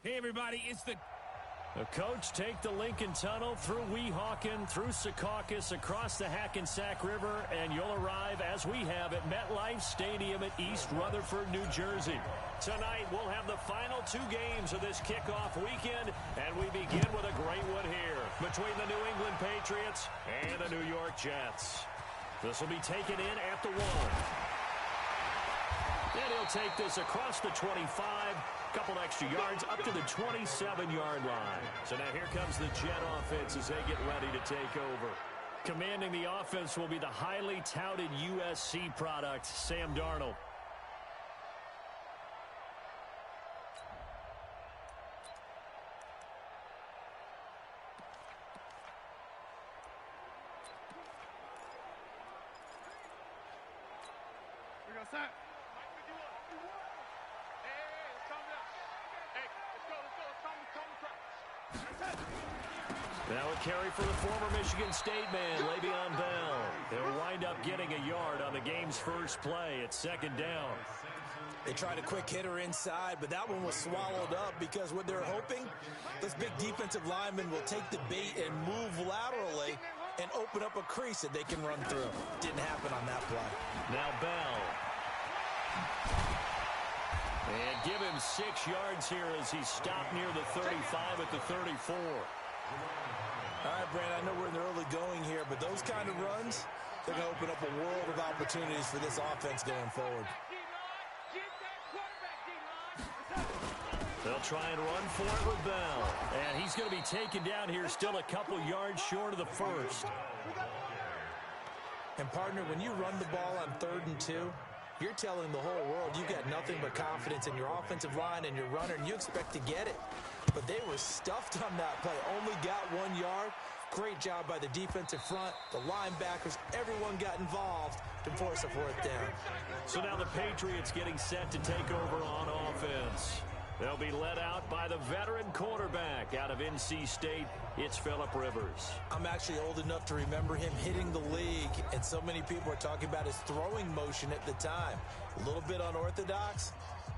Hey, everybody, it's the coach take the Lincoln Tunnel through Weehawken, through Secaucus, across the Hackensack River, and you'll arrive, as we have, at MetLife Stadium at East Rutherford, New Jersey. Tonight, we'll have the final two games of this kickoff weekend, and we begin with a great one here between the New England Patriots and the New York Jets. This will be taken in at the 1. And he'll take this across the 25, couple extra yards up to the 27-yard line. So now here comes the Jet offense as they get ready to take over. Commanding the offense will be the highly touted USC product, Sam Darnold. We go, set. Now a carry for the former Michigan State man, Le'Veon Bell. They'll wind up getting a yard on the game's first play. It's second down. They tried a quick hitter inside, but that one was swallowed up because what they're hoping, this big defensive lineman will take the bait and move laterally and open up a crease that they can run through. Didn't happen on that play. Now Bell. And give him 6 yards here as he stopped near the 35 at the 34. All right, Brandon, I know we're in the early going here, but those kind of runs, they're going to open up a world of opportunities for this offense going forward. They'll try and run for it with Bell. And he's going to be taken down here still a couple yards short of the first. And, partner, when you run the ball on 3rd and 2, you're telling the whole world you've got nothing but confidence in your offensive line and your runner, and you expect to get it. But they were stuffed on that play. Only got 1 yard. Great job by the defensive front. The linebackers, everyone got involved to force a 4th down. So now the Patriots getting set to take over on offense. They'll be led out by the veteran quarterback out of NC State. It's Phillip Rivers. I'm actually old enough to remember him hitting the league, and so many people are talking about his throwing motion at the time. A little bit unorthodox.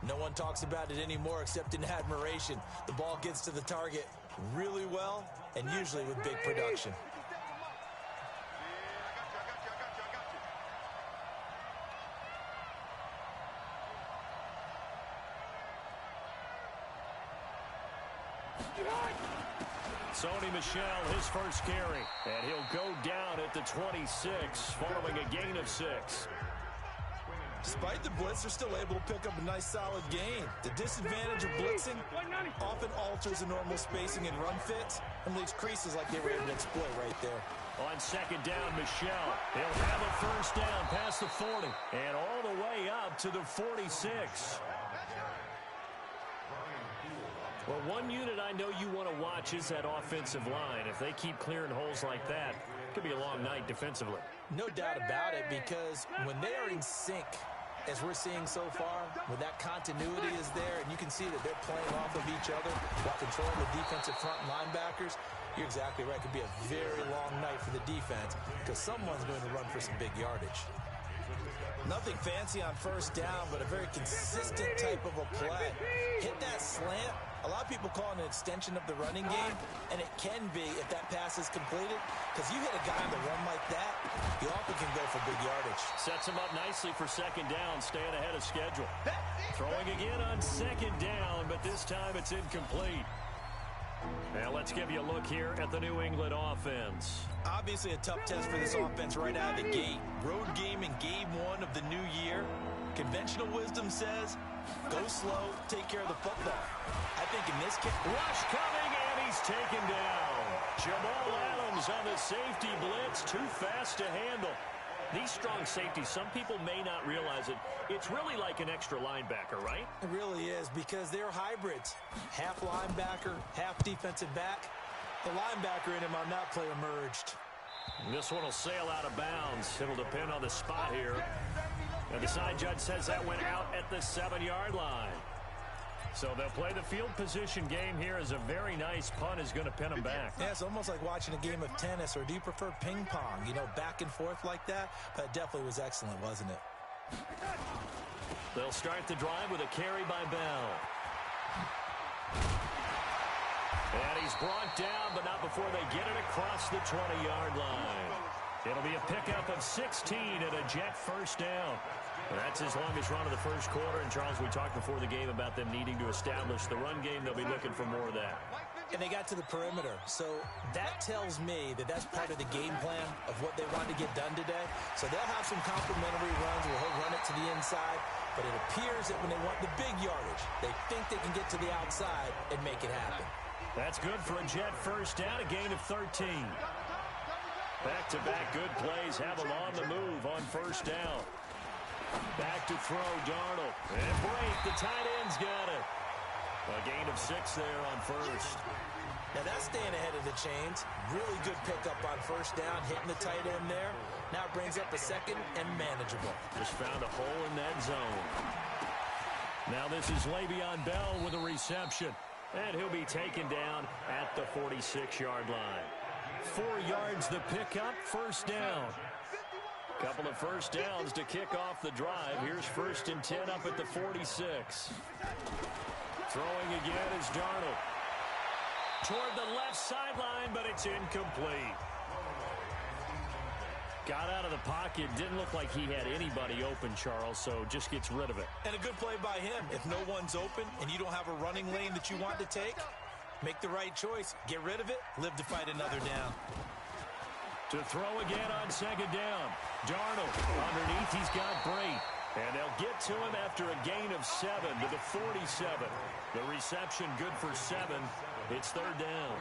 No one talks about it anymore except in admiration. The ball gets to the target really well and usually with big production. Sony Michel, his first carry. And he'll go down at the 26 following a gain of 6. Despite the blitz, they're still able to pick up a nice solid gain. The disadvantage of blitzing often alters the normal spacing and run fits and leaves creases like they were able to exploit right there. On second down, Michel. He'll have a first down past the 40 and all the way up to the 46. Well, one unit I know you want to watch is that offensive line. If they keep clearing holes like that, it could be a long night defensively. No doubt about it, because when they are in sync, as we're seeing so far, when that continuity is there, and you can see that they're playing off of each other while controlling the defensive front linebackers, you're exactly right. It could be a very long night for the defense because someone's going to run for some big yardage. Nothing fancy on first down, but a very consistent type of a play. Hit that slant. A lot of people call it an extension of the running game, and it can be if that pass is completed, because you hit a guy on the run like that, you often can go for big yardage. Sets him up nicely for second down, staying ahead of schedule. Throwing again on second down, but this time it's incomplete. Now let's give you a look here at the New England offense. Obviously a tough test for this offense right out of the gate. Road game in game 1 of the new year. Conventional wisdom says, go slow, take care of the football. I think in this case, rush coming, and he's taken down. Jamal Adams on the safety blitz, too fast to handle. These strong safeties, some people may not realize it. It's really like an extra linebacker, right? It really is, because they're hybrids. Half linebacker, half defensive back. The linebacker in him on that play emerged. This one will sail out of bounds. It'll depend on the spot here. And the side judge says that went out at the 7-yard line. So they'll play the field position game here as a very nice punt is going to pin them back. Yeah, it's almost like watching a game of tennis, or do you prefer ping pong? You know, back and forth like that? But it definitely was excellent, wasn't it? They'll start the drive with a carry by Bell. And he's brought down, but not before they get it across the 20-yard line. It'll be a pickup of 16 and a Jet first down. Well, that's his longest run of the first quarter. And, Charles, we talked before the game about them needing to establish the run game. They'll be looking for more of that. And they got to the perimeter. So that tells me that that's part of the game plan of what they want to get done today. So they'll have some complimentary runs where he'll run it to the inside. But it appears that when they want the big yardage, they think they can get to the outside and make it happen. That's good for a Jet first down, a gain of 13. Back-to-back good plays have them on the move on first down. Back to throw, Darnold. And break, the tight end's got it. A gain of 6 there on first. Now that's staying ahead of the chains. Really good pickup on first down, hitting the tight end there. Now it brings up a second and manageable. Just found a hole in that zone. Now this is Le'Veon Bell with a reception. And he'll be taken down at the 46-yard line. 4 yards the pickup, first down. Couple of first downs to kick off the drive. Here's 1st and 10 up at the 46. Throwing again is Darnold. Toward the left sideline, but it's incomplete. Got out of the pocket. Didn't look like he had anybody open, Charles, so just gets rid of it. And a good play by him. If no one's open and you don't have a running lane that you want to take, make the right choice. Get rid of it. Live to fight another down. To throw again on second down. Darnold underneath. He's got Brate. And they'll get to him after a gain of 7 to the 47. The reception good for 7. It's third down.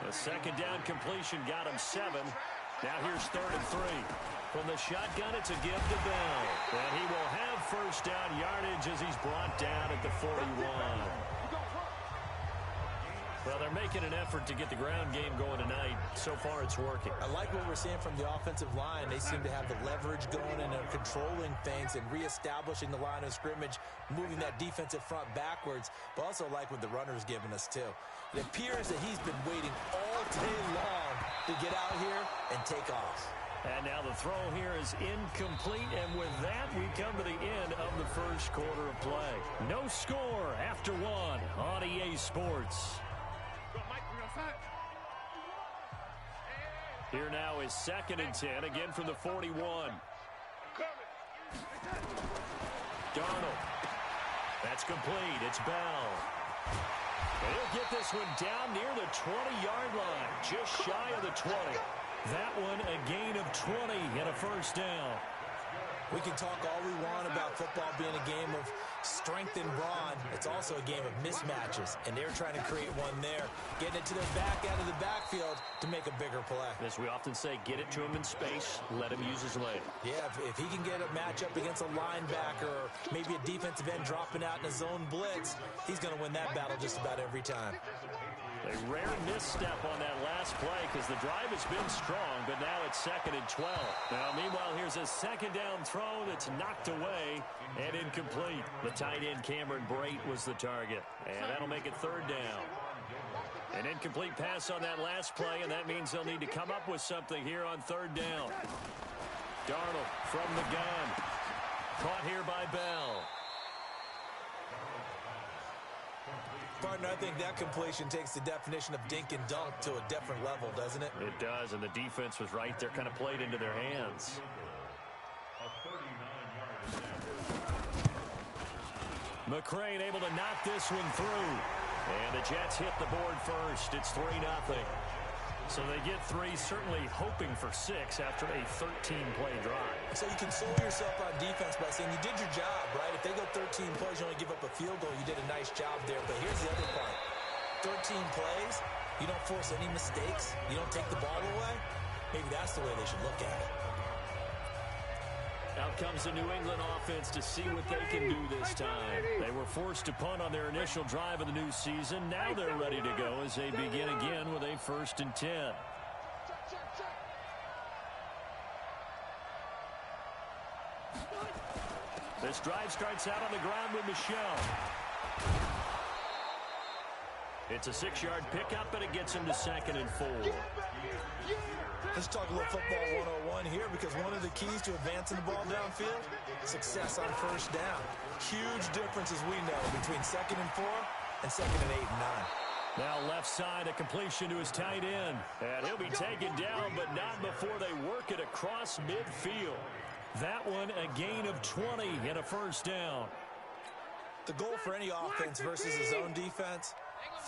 A second down completion got him 7. Now here's 3rd and 3. From the shotgun, it's a give to Bell. And he will have first down yardage as he's brought down at the 41. Well, they're making an effort to get the ground game going tonight. So far, it's working. I like what we're seeing from the offensive line. They seem to have the leverage going and they're controlling things and reestablishing the line of scrimmage, moving that defensive front backwards, but also like what the runner's giving us, too. It appears that he's been waiting all day long to get out here and take off. And now the throw here is incomplete, and with that, we come to the end of the first quarter of play. No score after 1 on EA Sports. Here now is 2nd and 10, again from the 41. Darnold. That's complete. It's Bell. And he'll get this one down near the 20-yard line, just shy of the 20. That one a gain of 20 and a first down. We can talk all we want about football being a game of strength and brawn. It's also a game of mismatches, and they're trying to create one there, getting it to their back out of the backfield to make a bigger play. As we often say, get it to him in space, let him use his leg. Yeah, if he can get a matchup against a linebacker or maybe a defensive end dropping out in a zone blitz, he's going to win that battle just about every time. A rare misstep on that last play because the drive has been strong, but now it's 2nd and 12. Now, meanwhile, here's a second down throw that's knocked away and incomplete. The tight end, Cameron Brate, was the target, and that'll make it 3rd down. An incomplete pass on that last play, and that means they'll need to come up with something here on 3rd down. Darnold from the gun. Caught here by Bell. Partner, I think that completion takes the definition of dink and dunk to a different level, doesn't it? It does, and the defense was right there, kind of played into their hands. McCrane able to knock this one through. And the Jets hit the board first. It's 3-0. So they get 3, certainly hoping for 6 after a 13-play drive. So you console yourself on defense by saying you did your job, right? If they go 13 plays, you only give up a field goal, you did a nice job there. But here's the other part. 13 plays, you don't force any mistakes, you don't take the ball away. Maybe that's the way they should look at it. Out comes the New England offense to see what they can do this time. They were forced to punt on their initial drive of the new season. Now they're ready to go as they begin again with a 1st and 10. This drive starts out on the ground with Michel. It's a 6-yard pickup, but it gets him to 2nd and 4. Let's talk a little football 101 here, because one of the keys to advancing the ball downfield, success on first down. Huge difference, as we know, between 2nd and 4 and 2nd and 8 and 9. Now left side, a completion to his tight end. And he'll be taken down, but not before they work it across midfield. That one, a gain of 20 and a first down. The goal for any offense versus his own defense,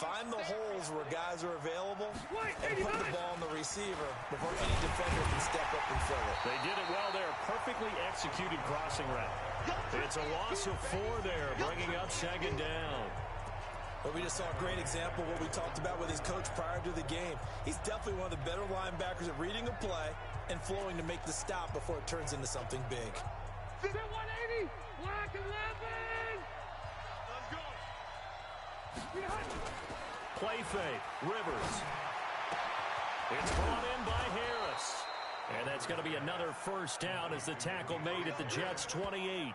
find the holes where guys are available and put the ball on the receiver before any defender can step up and fill it. They did it well there. Perfectly executed crossing route. It's a loss of 4 there, bringing up second down. But we just saw a great example of what we talked about with his coach prior to the game. He's definitely one of the better linebackers at reading a play and flowing to make the stop before it turns into something big. 180, black 11. Let's go. Play fake, Rivers. It's brought in by Harris. And that's going to be another first down as the tackle made at the Jets' 28.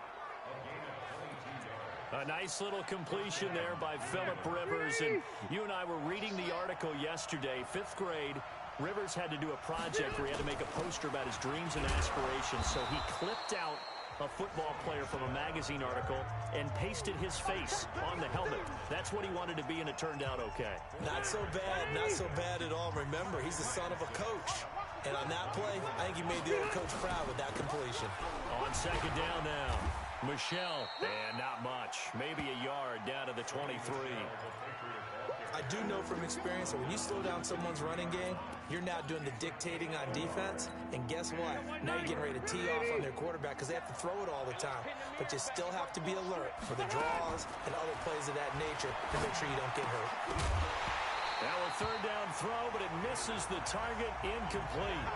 A nice little completion there by Phillip Rivers. And you and I were reading the article yesterday, 5th grade. Rivers had to do a project where he had to make a poster about his dreams and aspirations. So he clipped out a football player from a magazine article and pasted his face on the helmet. That's what he wanted to be, and it turned out okay. Not so bad at all. Remember, he's the son of a coach. And on that play, I think he made the old coach proud with that completion. On second down now, Michelle, and not much. Maybe a yard down to the 23. I do know from experience that when you slow down someone's running game, you're now doing the dictating on defense. And guess what? Now you're getting ready to tee off on their quarterback because they have to throw it all the time. But you still have to be alert for the draws and other plays of that nature to make sure you don't get hurt. Now a third down throw, but it misses the target, incomplete.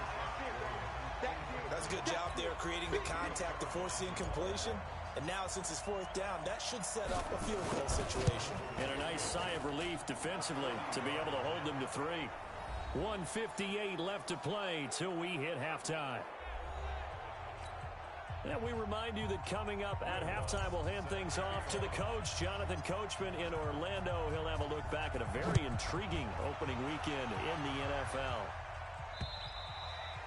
That's a good job there creating the contact to force the incompletion. And now, since it's 4th down, that should set up a field goal situation. And a nice sigh of relief defensively to be able to hold them to 3. 1:58 left to play till we hit halftime. And we remind you that coming up at halftime, we'll hand things off to the coach, Jonathan Coachman in Orlando. He'll have a look back at a very intriguing opening weekend in the NFL.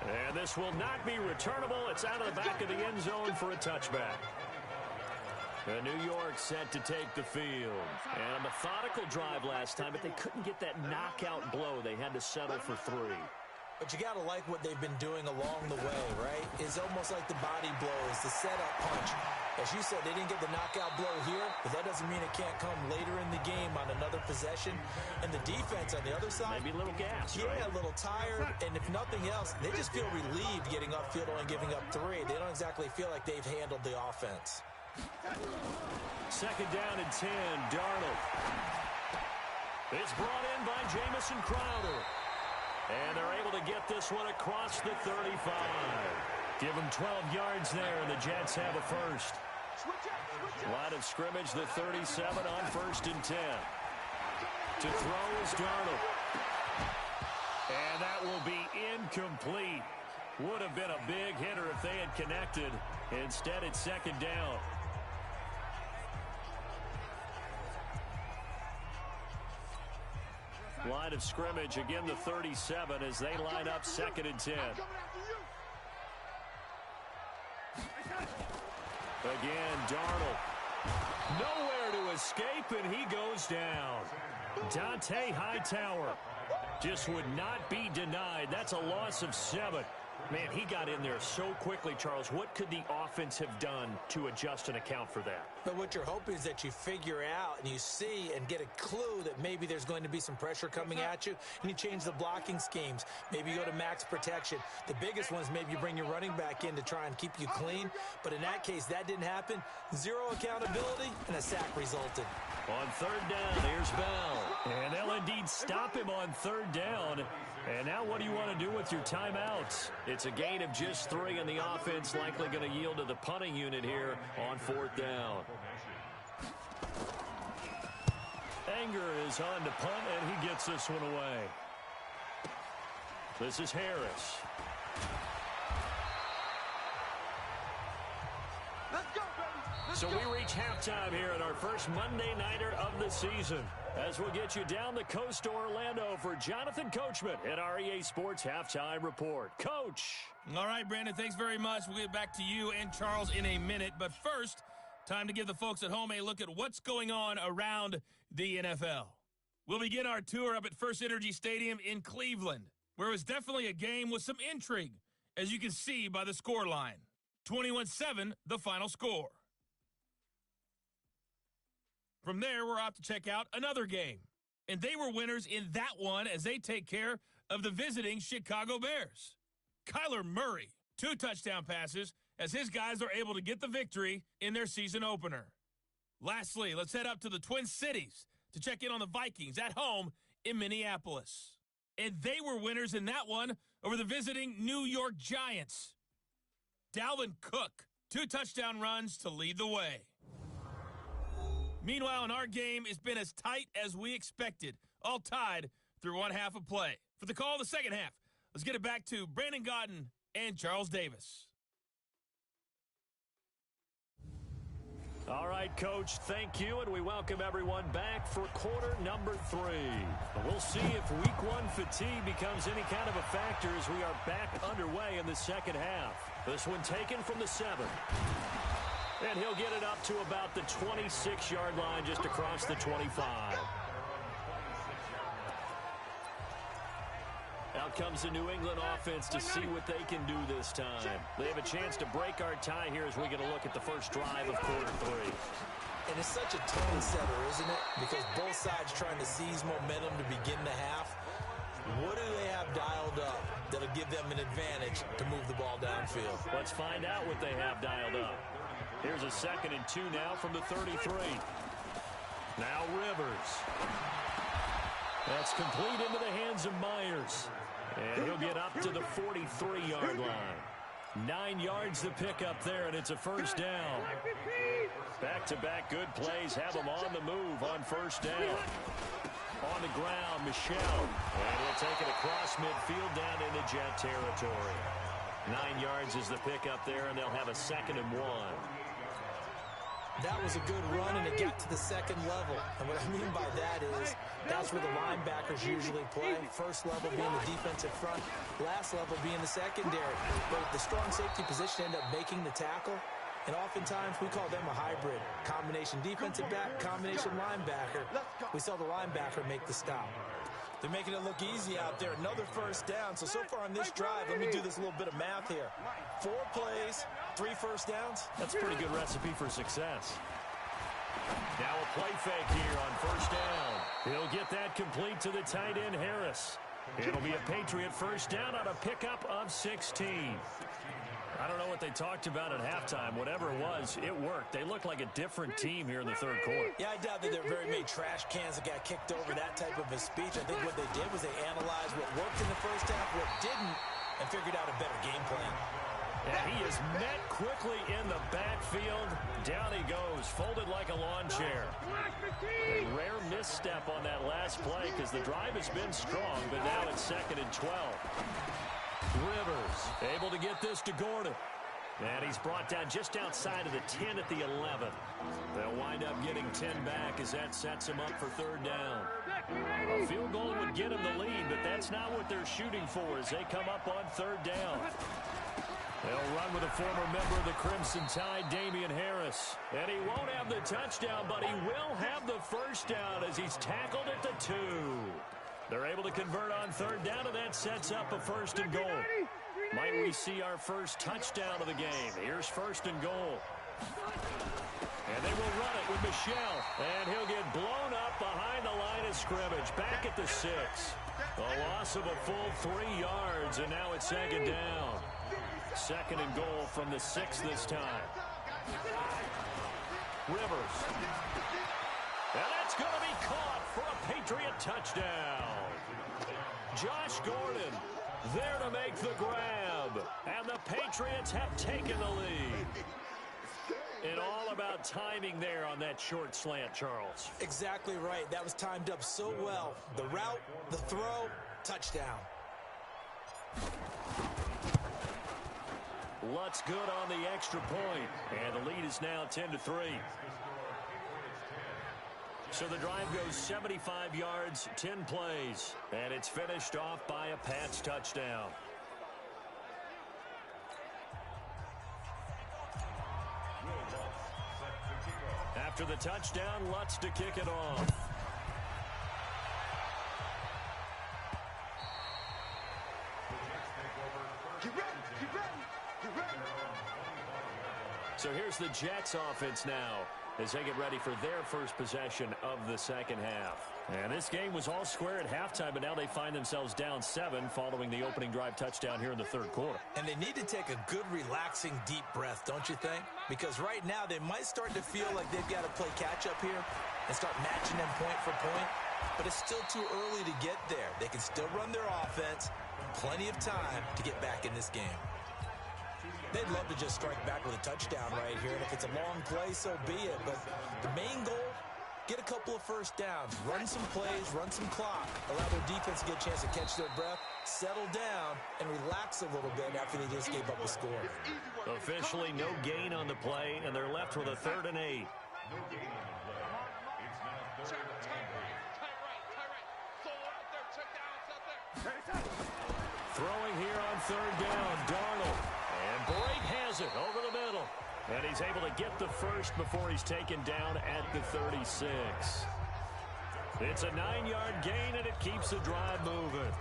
And this will not be returnable. It's out of the back of the end zone for a touchback. New York set to take the field. And a methodical drive last time, but they couldn't get that knockout blow. They had to settle for 3. But you got to like what they've been doing along the way, right? It's almost like the body blows, the setup punch. As you said, they didn't get the knockout blow here, but that doesn't mean it can't come later in the game on another possession. And the defense on the other side, maybe a little gas, yeah, right? A little tired. And if nothing else, they just feel relieved getting upfield and giving up 3. They don't exactly feel like they've handled the offense. Second down and 10, Darnold. It's brought in by Jamison Crowder. And they're able to get this one across the 35. Give them 12 yards there, and the Jets have a first. Line of scrimmage, the 37 on 1st and 10. To throw is Darnold. And that will be incomplete. Would have been a big hitter if they had connected. Instead, it's second down. Line of scrimmage, again the 37 as they line up 2nd and 10. Again, Darnold. Nowhere to escape, and he goes down. Dante Hightower just would not be denied. That's a loss of 7. Man, he got in there so quickly, Charles. What could the offense have done to adjust and account for that? But what you're hoping is that you figure out and you see and get a clue that maybe there's going to be some pressure coming at you, and you change the blocking schemes. Maybe you go to max protection. The biggest one is maybe you bring your running back in to try and keep you clean. But in that case, that didn't happen. 0 accountability, and a sack resulted. On 3rd down, here's Bell. And they'll indeed stop him on 3rd down. And now what do you want to do with your timeouts? It's a gain of just 3, and the offense likely going to yield to the punting unit here on 4th down. Anger is on to punt, and he gets this one away. This is Harris. So we reach halftime here at our first Monday Nighter of the season, as we'll get you down the coast to Orlando for Jonathan Coachman at our EA Sports Halftime Report. Coach. All right, Brandon, thanks very much. We'll get back to you and Charles in a minute. But first, time to give the folks at home a look at what's going on around the NFL. We'll begin our tour up at First Energy Stadium in Cleveland, where it was definitely a game with some intrigue, as you can see by the scoreline. 21-7, the final score. From there, we're off to check out another game. And they were winners in that one as they take care of the visiting Chicago Bears. Kyler Murray, 2 touchdown passes as his guys are able to get the victory in their season opener. Lastly, let's head up to the Twin Cities to check in on the Vikings at home in Minneapolis. And they were winners in that one over the visiting New York Giants. Dalvin Cook, 2 touchdown runs to lead the way. Meanwhile, in our game, it's been as tight as we expected, all tied through one half of play. For the call of the second half, let's get it back to Brandon Godden and Charles Davis. All right, Coach, thank you, and we welcome everyone back for quarter number 3. We'll see if week 1 fatigue becomes any kind of a factor as we are back underway in the second half. This one taken from the 7. And he'll get it up to about the 26-yard line, just across the 25. Out comes the New England offense to see what they can do this time. They have a chance to break our tie here as we get a look at the first drive of quarter 3. And it's such a tone setter, isn't it? Because both sides trying to seize momentum to begin the half. What do they have dialed up that'll give them an advantage to move the ball downfield? Let's find out what they have dialed up. Here's a 2nd and 2 now from the 33. Now Rivers. That's complete into the hands of Myers. And he'll get up to the 43-yard line. 9 yards to pick up there, and it's a first down. Back-to-back good plays have them on the move on first down. On the ground, Michel. And he'll take it across midfield down into Jet territory. 9 yards is the pickup there, and they'll have a 2nd and 1. That was a good run, and it got to the 2nd level. And what I mean by that is that's where the linebackers usually play. First level being the defensive front, last level being the secondary. But the strong safety position ended up making the tackle. And oftentimes we call them a hybrid. Combination defensive back, combination linebacker. We saw the linebacker make the stop. They're making it look easy out there. Another first down. So far on this drive, let me do this little bit of math here. 4 plays, 3 first downs. That's a pretty good recipe for success. Now a play fake here on first down. He'll get that complete to the tight end, Harris. It'll be a Patriot first down on a pickup of 16. I don't know what they talked about at halftime. Whatever it was, it worked. They look like a different team here in the third quarter. Yeah, I doubt that there are very many trash cans that got kicked over, that type of a speech. I think what they did was they analyzed what worked in the first half, what didn't, and figured out a better game plan. And he is met quickly in the backfield. Down he goes, folded like a lawn chair. A rare misstep on that last play because the drive has been strong, but now it's 2nd and 12. Rivers able to get this to Gordon. And he's brought down just outside of the 10 at the 11. They'll wind up getting 10 back as that sets him up for 3rd down. A field goal would get him the lead, but that's not what they're shooting for as they come up on 3rd down. They'll run with a former member of the Crimson Tide, Damian Harris. And he won't have the touchdown, but he will have the first down as he's tackled at the 2. They're able to convert on 3rd down, and that sets up a 1st and goal. Might we see our first touchdown of the game? Here's 1st and goal. And they will run it with Michel. And he'll get blown up behind the line of scrimmage. Back at the 6. A loss of a full 3 yards, and now it's 2nd down. 2nd and goal from the 6 this time. Rivers. And that's going to be caught for a Patriot touchdown. Josh Gordon there to make the grab. And the Patriots have taken the lead. And all about timing there on that short slant, Charles. Exactly right. That was timed up so well. The route, the throw, touchdown. Lutz good on the extra point. And the lead is now 10-3. So the drive goes 75 yards, 10 plays, and it's finished off by a Pats touchdown. After the touchdown, Lutz to kick it off. So here's the Jets offense now as they get ready for their first possession of the second half. And this game was all square at halftime, but now they find themselves down 7 following the opening drive touchdown here in the third quarter. And they need to take a good, relaxing, deep breath, don't you think? Because right now they might start to feel like they've got to play catch-up here and start matching them point for point. But it's still too early to get there. They can still run their offense. Plenty of time to get back in this game. They'd love to just strike back with a touchdown right here. And if it's a long play, so be it. But the main goal, get a couple of first downs, run some plays, run some clock, allow their defense to get a chance to catch their breath, settle down, and relax a little bit after they just gave up a score. Officially no gain on the play, and they're left with a 3rd and 8. Throwing here on 3rd down, Darnold. And Boyd has it over the middle. And he's able to get the first before he's taken down at the 36. It's a 9-yard gain, and it keeps the drive moving.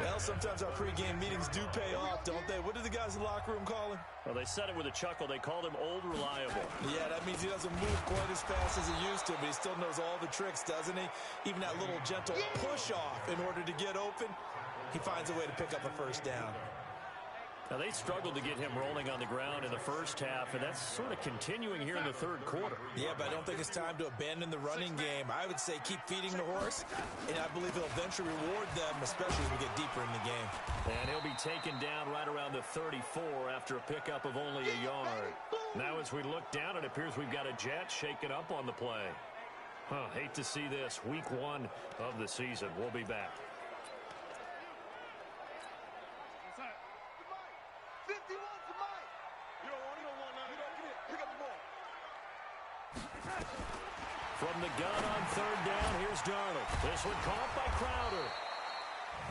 Well, sometimes our pregame meetings do pay off, don't they? What did the guys in the locker room call him? Well, they said it with a chuckle. They called him Old Reliable. Yeah, that means he doesn't move quite as fast as he used to, but he still knows all the tricks, doesn't he? Even that little gentle push-off in order to get open, he finds a way to pick up a first down. Now, they struggled to get him rolling on the ground in the first half, and that's sort of continuing here in the third quarter. Yeah, but I don't think it's time to abandon the running game. I would say keep feeding the horse, and I believe he'll eventually reward them, especially as we get deeper in the game. And he'll be taken down right around the 34 after a pickup of only a yard. Now, as we look down, it appears we've got a Jet shaking up on the play. Hate to see this. Week 1 of the season. We'll be back. From the gun on 3rd down, here's Darnold. This one caught by Crowder.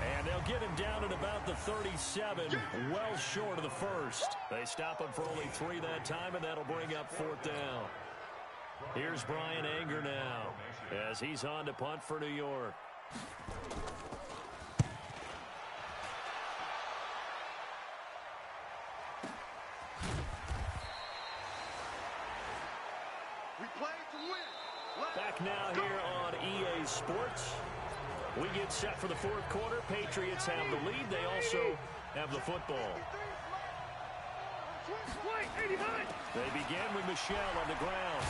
And they'll get him down at about the 37, well short of the first. They stop him for only 3 that time, and that'll bring up 4th down. Here's Brian Anger now as he's on to punt for New York. Back now here on EA Sports. We get set for the 4th quarter. Patriots have the lead. They also have the football. They begin with Michel on the ground.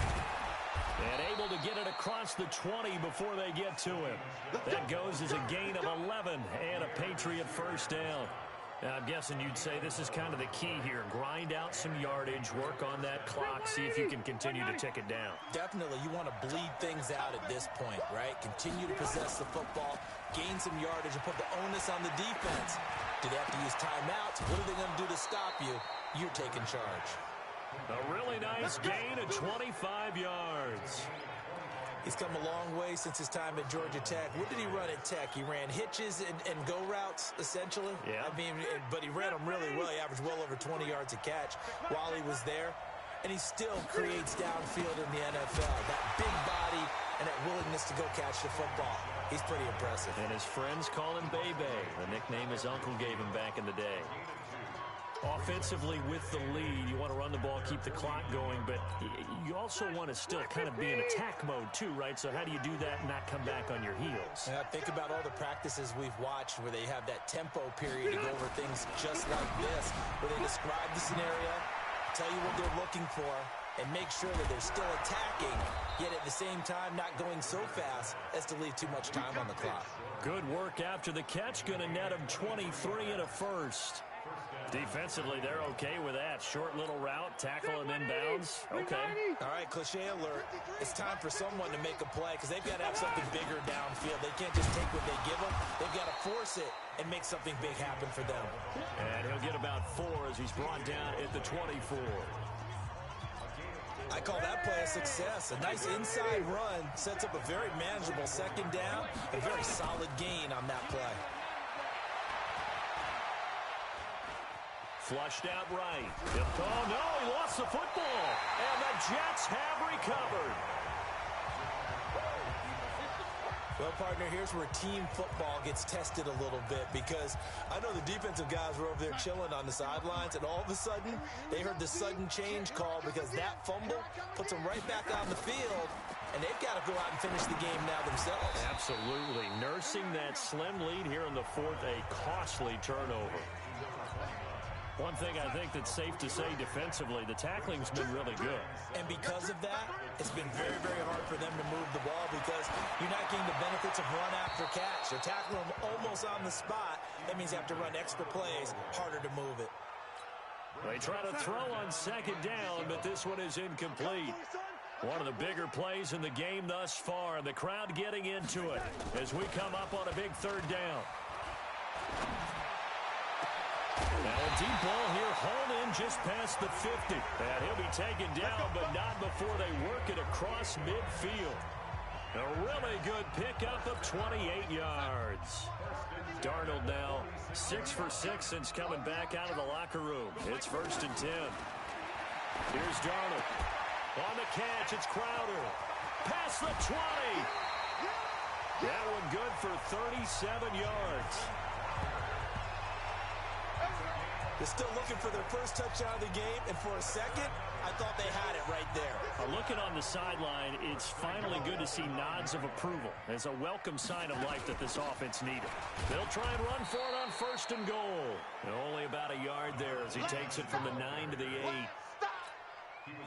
And able to get it across the 20 before they get to him. That goes as a gain of 11 and a Patriot first down. Now, I'm guessing you'd say this is kind of the key here. Grind out some yardage, work on that clock, see if you can continue to tick it down. Definitely. You want to bleed things out at this point, right? Continue to possess the football, gain some yardage, and put the onus on the defense. Do they have to use timeouts? What are they going to do to stop you? You're taking charge. A really nice gain of 25 yards. He's come a long way since his time at Georgia Tech. What did he run at Tech? He ran hitches and go routes, essentially. Yeah. I mean, but he ran them really well. He averaged well over 20 yards a catch while he was there. And he still creates downfield in the NFL. That big body and that willingness to go catch the football. He's pretty impressive. And his friends call him Bebe, the nickname his uncle gave him back in the day. Offensively with the lead, you want to run the ball, keep the clock going, but you also want to still kind of be in attack mode too, right? So how do you do that and not come back on your heels? Yeah, think about all the practices we've watched where they have that tempo period to go over things just like this, where they describe the scenario, tell you what they're looking for, and make sure that they're still attacking, yet at the same time not going so fast as to leave too much time on the clock. Good work after the catch, going to net him 23 and a first. Defensively, they're okay with that. Short little route, tackle him inbounds. Okay. All right, cliche alert. It's time for someone to make a play because they've got to have something bigger downfield. They can't just take what they give them. They've got to force it and make something big happen for them. And he'll get about 4 as he's brought down at the 24. I call that play a success. A nice inside run sets up a very manageable second down. A very solid gain on that play. Flushed out right. Oh, no, he lost the football. And the Jets have recovered. Well, partner, here's where team football gets tested a little bit, because I know the defensive guys were over there chilling on the sidelines, and all of a sudden, they heard the sudden change call because that fumble puts them right back on the field, and they've got to go out and finish the game now themselves. Absolutely. Nursing that slim lead here in the fourth, a costly turnover. One thing I think that's safe to say defensively, the tackling's been really good. And because of that, it's been very, very hard for them to move the ball because you're not getting the benefits of run after catch. They're tackling them almost on the spot. That means you have to run extra plays, harder to move it. They try to throw on second down, but this one is incomplete. One of the bigger plays in the game thus far, and the crowd getting into it as we come up on a big third down. Now a deep ball here, hauled in just past the 50. And he'll be taken down, but not before they work it across midfield. A really good pickup of 28 yards. Darnold now 6 for 6 since coming back out of the locker room. It's 1st and 10. Here's Darnold. On the catch, it's Crowder. Past the 20. That one good for 37 yards. They're still looking for their first touchdown of the game, and for a second, I thought they had it right there. Looking on the sideline, it's finally good to see nods of approval as a welcome sign of life that this offense needed. They'll try and run for it on 1st and goal. Only about a yard there as he takes it from the 9 to the 8.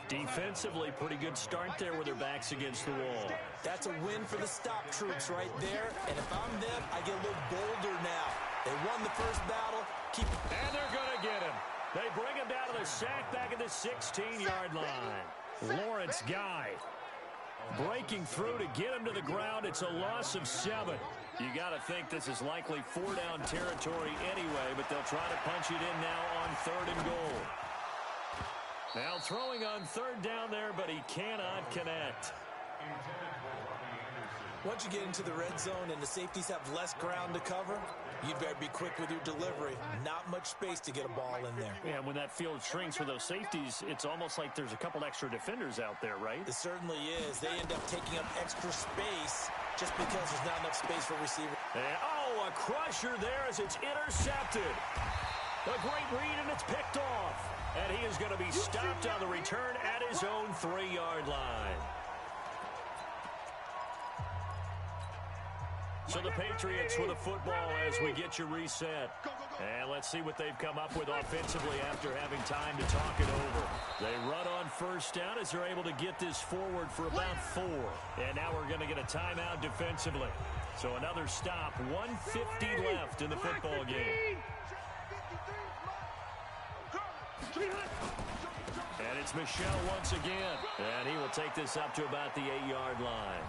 Defensively, pretty good start there with their backs against the wall. That's a win for the stop troops right there, and if I'm them, I get a little bolder now. They won the first battle. And they're going to get him. They bring him down to the sack back at the 16-yard line. Lawrence Guy breaking through to get him to the ground. It's a loss of 7. You got to think this is likely 4-down territory anyway, but they'll try to punch it in now on 3rd and goal. Now throwing on 3rd down there, but he cannot connect. Once you get into the red zone and the safeties have less ground to cover, you'd better be quick with your delivery. Not much space to get a ball in there. Yeah, when that field shrinks for those safeties, it's almost like there's a couple extra defenders out there, right? It certainly is. They end up taking up extra space just because there's not enough space for receiver. And, a crusher there as it's intercepted. A great read, and it's picked off. And he is going to be stopped on the return at his own 3-yard line. So the Patriots with a football as we get you reset. And let's see what they've come up with offensively after having time to talk it over. They run on 1st down as they're able to get this forward for about 4. And now we're going to get a timeout defensively. So another stop, 1:50 left in the football game. And it's Michel once again. And he will take this up to about the 8-yard line.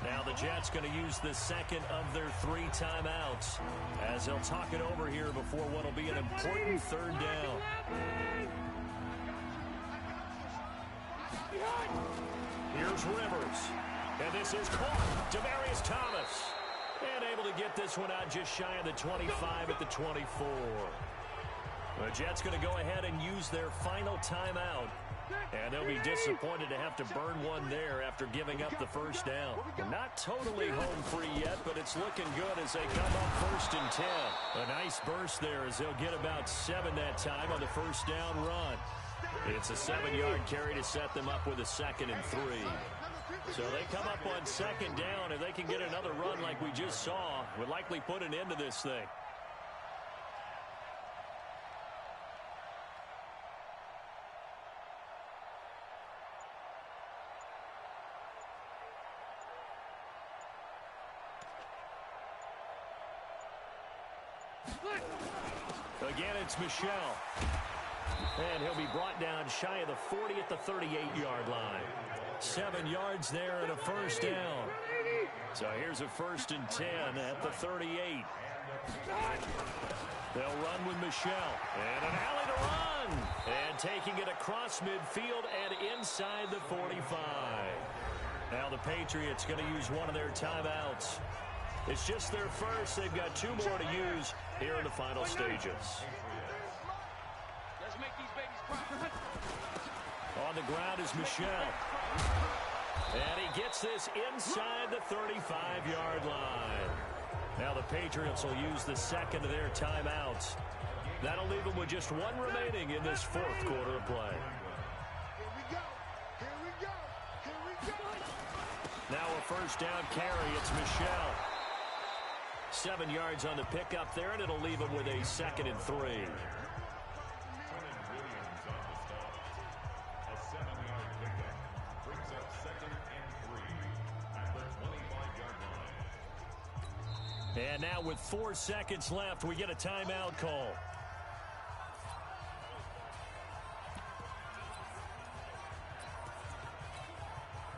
Now the Jets going to use the second of their 3 timeouts as they'll talk it over here before what will be an important 3rd down. Here's Rivers. And this is caught. Demaryius Thomas. And able to get this one out just shy of the 25 at the 24. The Jets going to go ahead and use their final timeout. And they'll be disappointed to have to burn one there after giving up the 1st down. Not totally home free yet, but it's looking good as they come up 1st and 10. A nice burst there as they'll get about 7 that time on the 1st down run. It's a 7-yard carry to set them up with a 2nd and 3. So they come up on 2nd down, and they can get another run like we just saw. Would likely put an end to this thing. Again, it's Michel. And he'll be brought down shy of the 40 at the 38-yard line. 7 yards there and a 1st down. So here's a 1st and 10 at the 38. They'll run with Michel. And an alley to run. And taking it across midfield and inside the 45. Now the Patriots going to use one of their timeouts. It's just their first. They've got 2 more to use here in the final stages. On the ground is Michel. And he gets this inside the 35-yard line. Now the Patriots will use the second of their timeouts. That'll leave them with just one remaining in this fourth quarter of play. Here we go. Here we go. Here we go. Now a first down carry. It's Michel. 7 yards on the pickup there, and it'll leave him with a 2nd and 3. And now with 4 seconds left, we get a timeout call.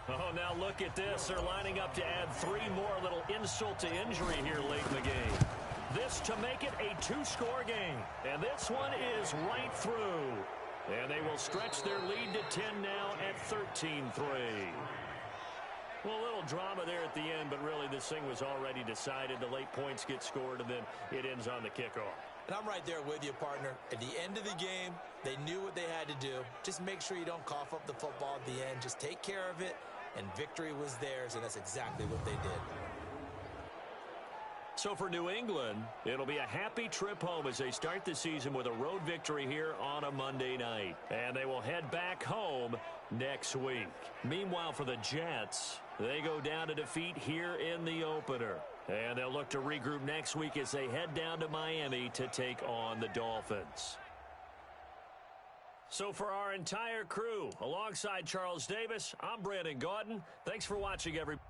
Oh, now look at this. They're lining up to add 3 more. A little insult to injury here late in the game. This to make it a 2-score game. And this one is right through. And they will stretch their lead to 10 now at 13-3. Well, a little drama there at the end, but really this thing was already decided. The late points get scored, and then it ends on the kickoff. And I'm right there with you, partner. At the end of the game, they knew what they had to do. Just make sure you don't cough up the football at the end. Just take care of it, and victory was theirs, and that's exactly what they did. So for New England, it'll be a happy trip home as they start the season with a road victory here on a Monday night. And they will head back home next week. Meanwhile, for the Jets, they go down to defeat here in the opener. And they'll look to regroup next week as they head down to Miami to take on the Dolphins. So for our entire crew, alongside Charles Davis, I'm Brandon Gaudin. Thanks for watching, everybody.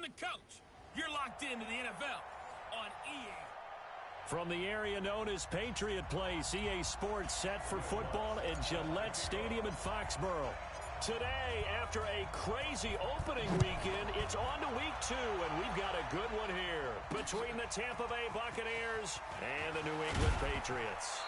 the coach. You're locked into the NFL on EA. From the area known as Patriot Place, EA Sports set for football at Gillette Stadium in Foxborough. Today, after a crazy opening weekend, it's on to week 2, and we've got a good one here between the Tampa Bay Buccaneers and the New England Patriots.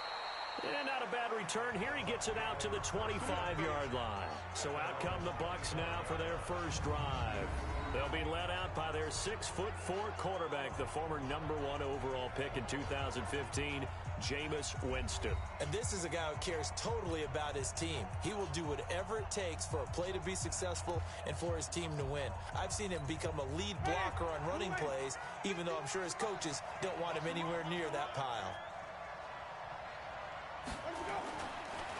And not a bad return here. He gets it out to the 25-yard line. So out come the Bucs now for their first drive. They'll be led out by their 6'4" quarterback, the former #1 overall pick in 2015, Jameis Winston. And this is a guy who cares totally about his team. He will do whatever it takes for a play to be successful and for his team to win. I've seen him become a lead blocker on running plays, even though I'm sure his coaches don't want him anywhere near that pile.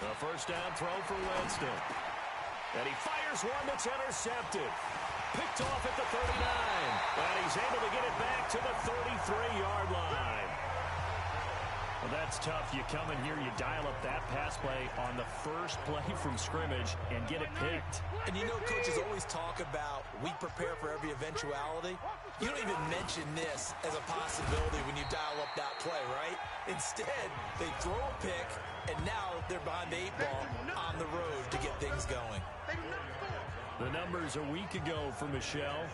A first down throw for Winston. And he fires one that's intercepted. Picked off at the 39. And he's able to get it back to the 33-yard line. Well, that's tough. You come in here, you dial up that pass play on the first play from scrimmage and get it picked. And you know coaches always talk about we prepare for every eventuality. You don't even mention this as a possibility when you dial up that play, right? Instead, they throw a pick, and now they're behind the 8-ball on the road to get things going. The numbers a week ago for Michelle,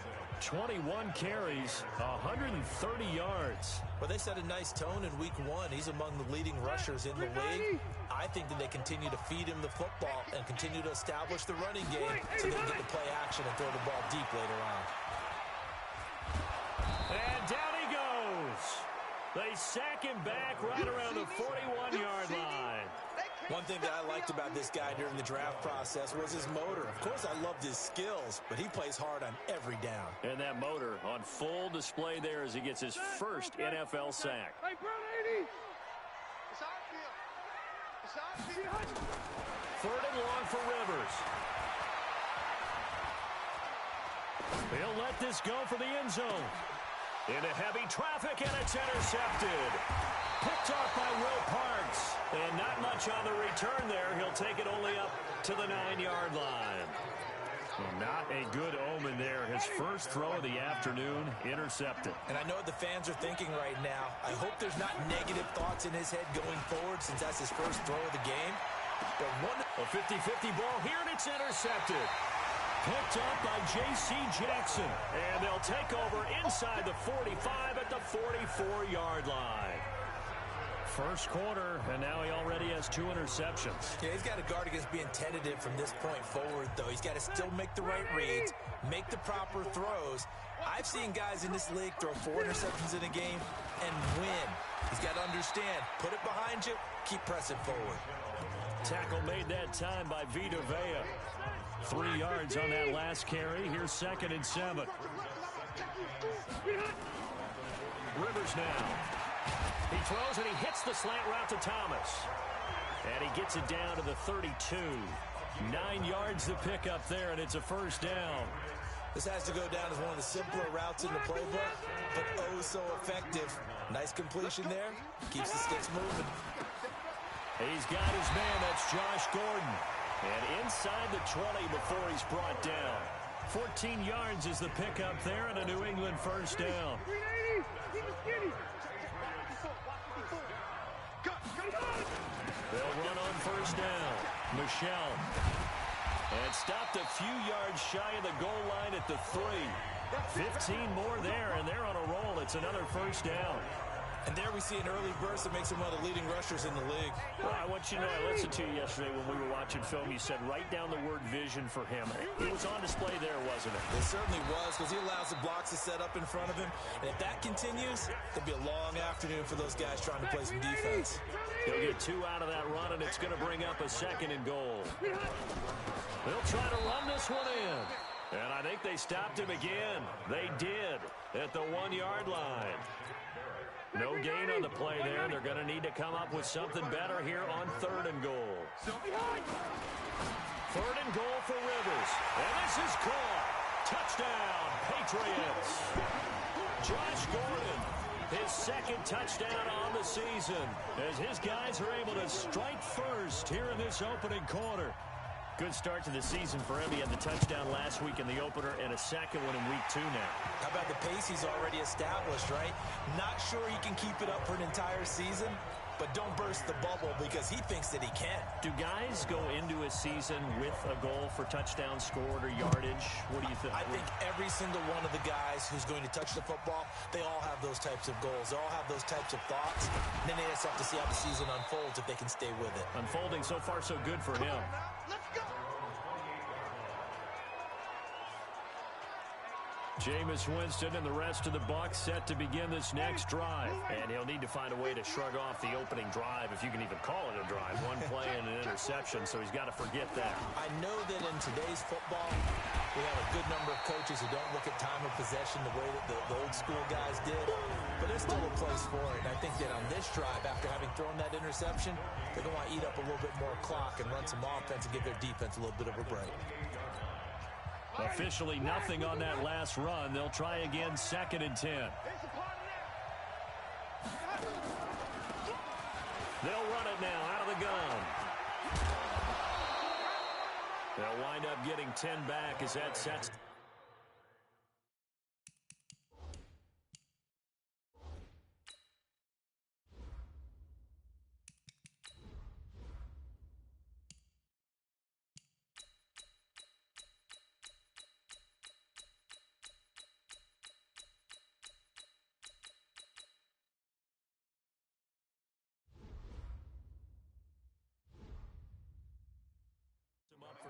21 carries, 130 yards. Well, they set a nice tone in week 1. He's among the leading rushers in the league. I think that they continue to feed him the football and continue to establish the running game so they can get the play action and throw the ball deep later on. And down he goes. They sack him back right around the 41-yard line. One thing that I liked about this guy during the draft process was his motor. Of course, I loved his skills, but he plays hard on every down. And that motor on full display there as he gets his first NFL sack. Hey, Brady! It's outfield. It's outfield. Third and long for Rivers. He'll let this go for the end zone. Into heavy traffic, and it's intercepted. Picked off by Will Parks. And not much on the return there. He'll take it only up to the 9-yard line. Well, not a good omen there. His first throw of the afternoon intercepted. And I know what the fans are thinking right now. I hope there's not negative thoughts in his head going forward since that's his first throw of the game. But a 50-50 ball here, and it's intercepted. Picked up by J.C. Jackson. And they'll take over inside the 45 at the 44-yard line. First quarter, and now he already has 2 interceptions. Yeah, he's got to guard against being tentative from this point forward, though. He's got to still make the right reads, make the proper throws. I've seen guys in this league throw 4 interceptions in a game and win. He's got to understand, put it behind you, keep pressing forward. Tackle made that time by Vita Vea. 3 yards on that last carry. Here's 2nd and 7. Rivers now. He throws and he hits the slant route to Thomas. And he gets it down to the 32. 9 yards to pick up there, and it's a first down. This has to go down as one of the simpler routes in the playbook, but oh so effective. Nice completion there. Keeps the sticks moving. He's got his man. That's Josh Gordon. And inside the 20 before he's brought down. 14 yards is the pickup there, and a New England first down. They'll run on first down. Michelle. And stopped a few yards shy of the goal line at the 3. 15 more there, and they're on a roll. It's another first down. And there we see an early burst that makes him one of the leading rushers in the league. Well, I want you to know, I listened to you yesterday when we were watching film. You said write down the word vision for him. It was on display there, wasn't it? It certainly was, because he allows the blocks to set up in front of him. And if that continues, it'll be a long afternoon for those guys trying to play some defense. He'll get 2 out of that run, and it's going to bring up a 2nd and goal. They'll try to run this one in. And I think they stopped him again. They did at the 1-yard line. No gain on the play there. They're going to need to come up with something better here on 3rd and goal. 3rd and goal for Rivers. And this is caught. Touchdown, Patriots. Josh Gordon, his 2nd touchdown on the season, as his guys are able to strike first here in this opening quarter. Good start to the season for him. He had the touchdown last week in the opener and a second one in week 2 now. How about the pace he's already established, right? Not sure he can keep it up for an entire season, but don't burst the bubble because he thinks that he can. Do guys go into a season with a goal for touchdowns scored or yardage? What do you think? I think every single one of the guys who's going to touch the football, they all have those types of goals. They all have those types of thoughts. And then they just have to see how the season unfolds if they can stay with it. Unfolding so far so good for him. Let's go. Jameis Winston and the rest of the Bucs set to begin this next drive. And he'll need to find a way to shrug off the opening drive, if you can even call it a drive. One play and an interception, so he's got to forget that. I know that in today's football, we have a good number of coaches who don't look at time of possession the way that the old school guys did. But there's still a place for it. And I think that on this drive, after having thrown that interception, they're going to want to eat up a little bit more clock and run some offense and give their defense a little bit of a break. Officially nothing on that last run. They'll try again, 2nd and 10. They'll run it now out of the gun. They'll wind up getting 10 back as that sets.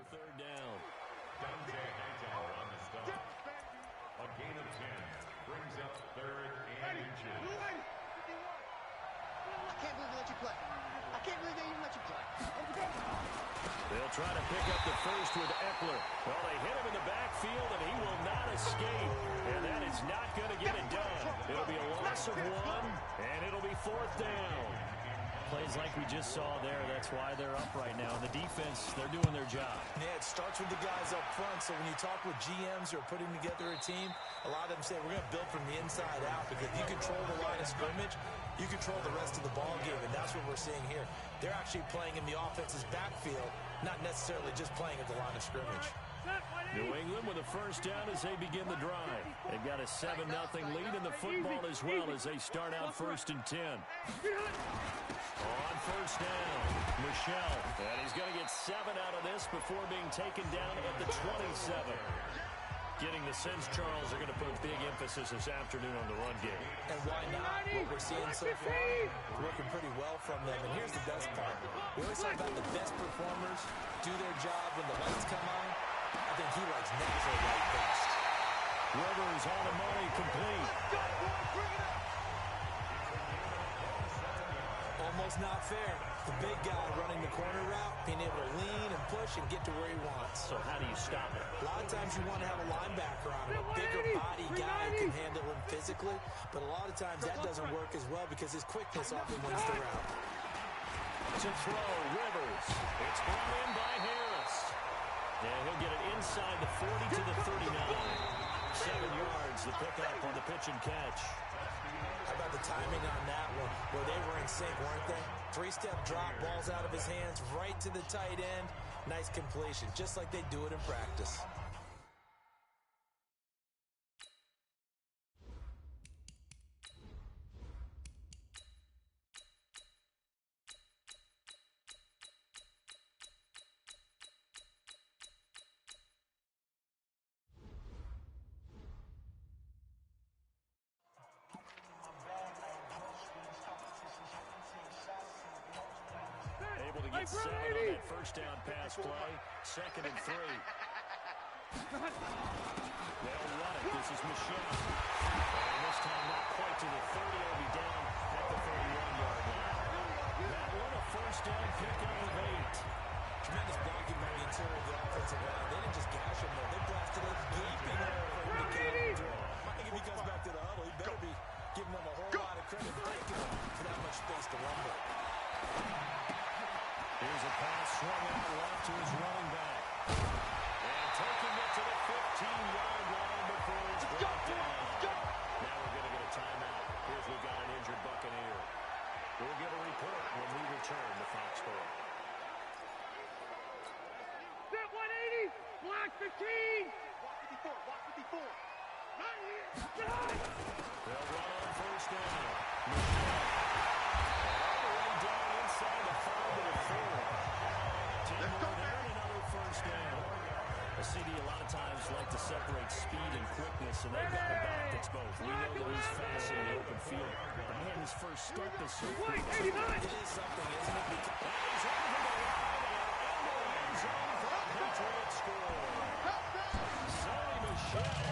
Third down. Dante Hightower on the stop. A gain of 10 brings up 3rd and inches. I can't believe they let you play. I can't believe they even let you play. They'll try to pick up the first with Eckler. Well, they hit him in the backfield, and he will not escape. And that is not going to get it done. It'll be a loss of 1, and it'll be 4th down. Plays like we just saw there. That's why they're up right now. And the defense, they're doing their job. Yeah, it starts with the guys up front. So when you talk with GMs who are putting together a team, a lot of them say we're going to build from the inside out because if you control the line of scrimmage, you control the rest of the ball game. And that's what we're seeing here. They're actually playing in the offense's backfield, not necessarily just playing at the line of scrimmage. New England with a first down as they begin the drive. They've got a 7-0 lead in the football as well as they start out 1st and 10. On first down, Michelle. And he's going to get 7 out of this before being taken down at the 27. Getting the sense Charles are going to put big emphasis this afternoon on the run game. And why not? What we're seeing so far, working pretty well from them. And here's the best part. We always talk about the best performers do their job when the lights come on. I think he likes natural light best. Rivers on the money, complete. Almost not fair. The big guy running the corner route, being able to lean and push and get to where he wants. So how do you stop it? A lot of times you want to have a linebacker on him, a bigger body guy who can handle him physically, but a lot of times that doesn't work as well because his quickness often wins the route. To throw, Rivers. It's brought in by Harris. And he'll get it inside the 40 to the 39. 7 yards, the pickup on the pitch and catch. How about the timing on that one, where they were in sync, weren't they? 3-step drop, balls out of his hands, right to the tight end. Nice completion, just like they do it in practice. Get 7 on that first down pass play. 2nd and 3. They'll run it. This is Michelle. And this time not quite to the 30. It'll be down at the 31-yard line. That one a first down pickup of 8. Tremendous blocking by the interior of the offensive line. They didn't just gash him, though. They blasted a gaping hole for him to carry through. I think if he comes back to the huddle, he better be giving them a whole lot of credit, thanking them for that much space to run with. Here's a pass swung out left to his running back. And taking it to the 15-yard line before it's brought down. Now we're going to get a timeout. Here's we've got an injured Buccaneer. We'll get a report when we return to Foxborough. They'll run on first down. All the way down inside the 5 to the 4. Team more there, another first down. A CD a lot of times like to separate speed and quickness, and they've got a back that's both. We know that he's fast in the open field, but man, his first step is so quick. It is something, isn't it? Because that is over the line and into the end zone for a Patriot score. Sonny Michel,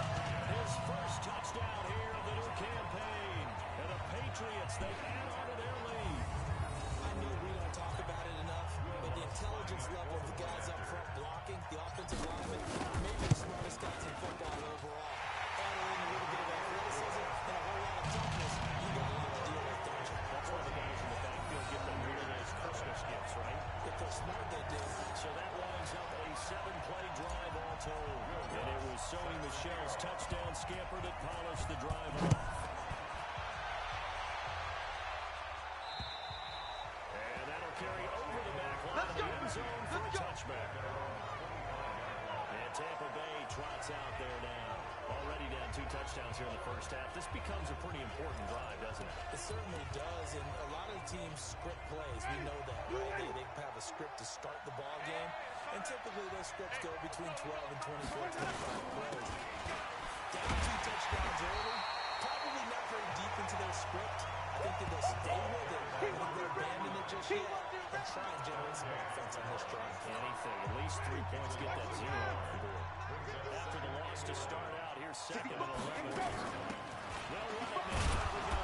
his first touchdown here of the new campaign. And the Patriots, they add on to their lead. I know we don't talk about it enough, but the intelligence level of the guys up front blocking, the offensive linemen, maybe the smartest guys in football overall. Add in a little bit of athleticism and a whole lot of toughness. You got a lot to deal with, don't you? That's why the guys in the backfield get them really nice Christmas gifts, right? If they're smart, they do. So that lines up a 7-play drive all told. And it was Sonny Michel's touchdown scamper that polished the drive off. And that'll carry over the back line of the end zone for a touchback. And Tampa Bay trots out there now. Already down 2 touchdowns here in the first half. This becomes a pretty important drive, doesn't it? It certainly does, and a lot of teams script plays. We know that, right? They have a script to start the ball game, and typically those scripts go between 12 and 24, 25 plays. Down 2 touchdowns early, probably not very deep into their script. I think that they'll stay with it. I don't think they'll abandon it just yet and try and generate some offense on this drive. Anything, at least 3 points, get that 0 off the board. After the loss to start out, here's 2nd and 11. They'll run it now. Here we go.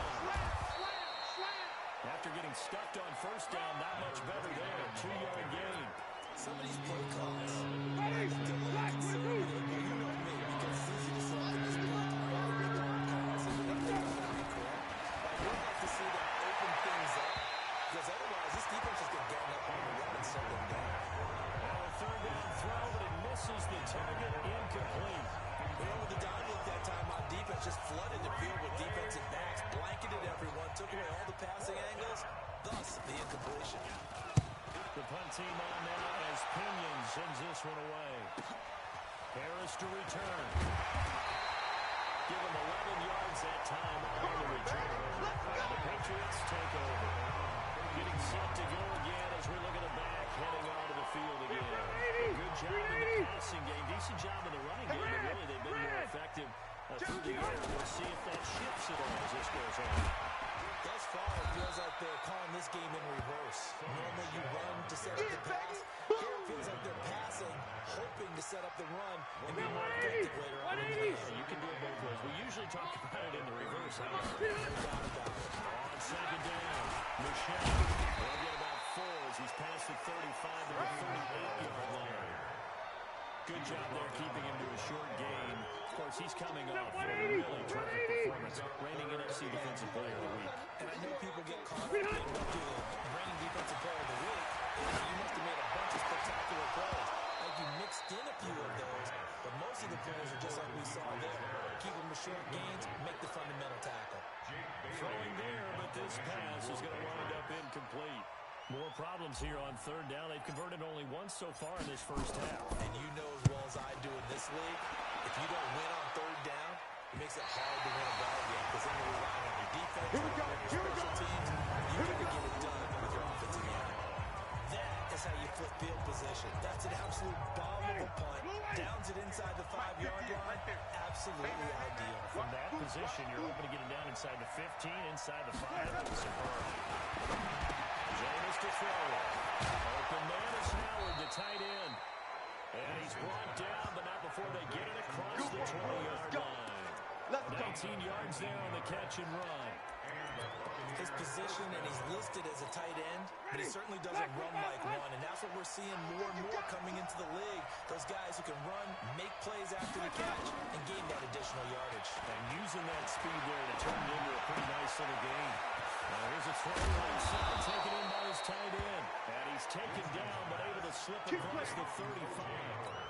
After getting stuffed on first down, not much better there. 2-yard gain. Some of these play calls, I think they're a little conservative, but you know me, because it's easy to select in this point. Right? Big long calls, and they may not be correct. But I would like to see them open things up, because otherwise this defense is going to gang up on the run and set them down. Now a 3rd down throw, but it misses the target, incomplete. With the dime look that time on defense, just flooded the field with defensive backs, blanketed everyone, took away all the passing angles, thus the incompletion. The punt team on now as Pinion sends this one away. Harris to return. Give him 11 yards that time on the return. The Patriots take over. Getting set to go again as we look at the back, heading onto the field again. A good job in the passing game. Decent job in the running game, but really they've been more effective through the air. We'll see if that shifts at all as this goes on. Thus far, it feels like they're calling this game in reverse. Normally you run to set up the pass. Here it feels like they're passing, hoping to set up the run and be more effective later on in the game. You can do it both ways. We usually talk about it in the reverse. No doubt about it. On 2nd down, Michel will get about 4 as he's past the 35 to the 38-yard line. Good job there keeping him to a short gain. Of course, he's coming off a really terrific performance, reigning NFC Defensive Player of the Week. And I know people get caught up in the reigning Defensive Player of the Week. You must have made a bunch of spectacular plays. Like you mixed in a few of those, but most of the plays are just like we saw there. Keep them to short gains, make the fundamental tackle. Throwing there, but this pass is going to wind up incomplete. More problems here on 3rd down. They've converted only once so far in this first half. And you know as well as I do in this league, if you don't win on 3rd down, it makes it hard to win a ball game because then you're relying on your defense, your special teams. You got to get it done with your offensive game. That is how you flip field position. That's an absolute bomb of a punt. Downs it inside the 5-yard line. Absolutely ideal. From that position, you're hoping to get it down inside the 15, inside the 5. Superb. James to throw. Open man is Howard, the tight end. And he's brought down, but not before they get it across the 20-yard line. 19 yards there on the catch and run. His position, and he's listed as a tight end, but he certainly doesn't run like one, and that's what we're seeing more and more coming into the league. Those guys who can run, make plays after the catch, and gain that additional yardage. And using that speed there to turn it into a pretty nice little gain. Now here's a throw right side, taken in by his tight end. And he's taken down, but able to slip across the 35.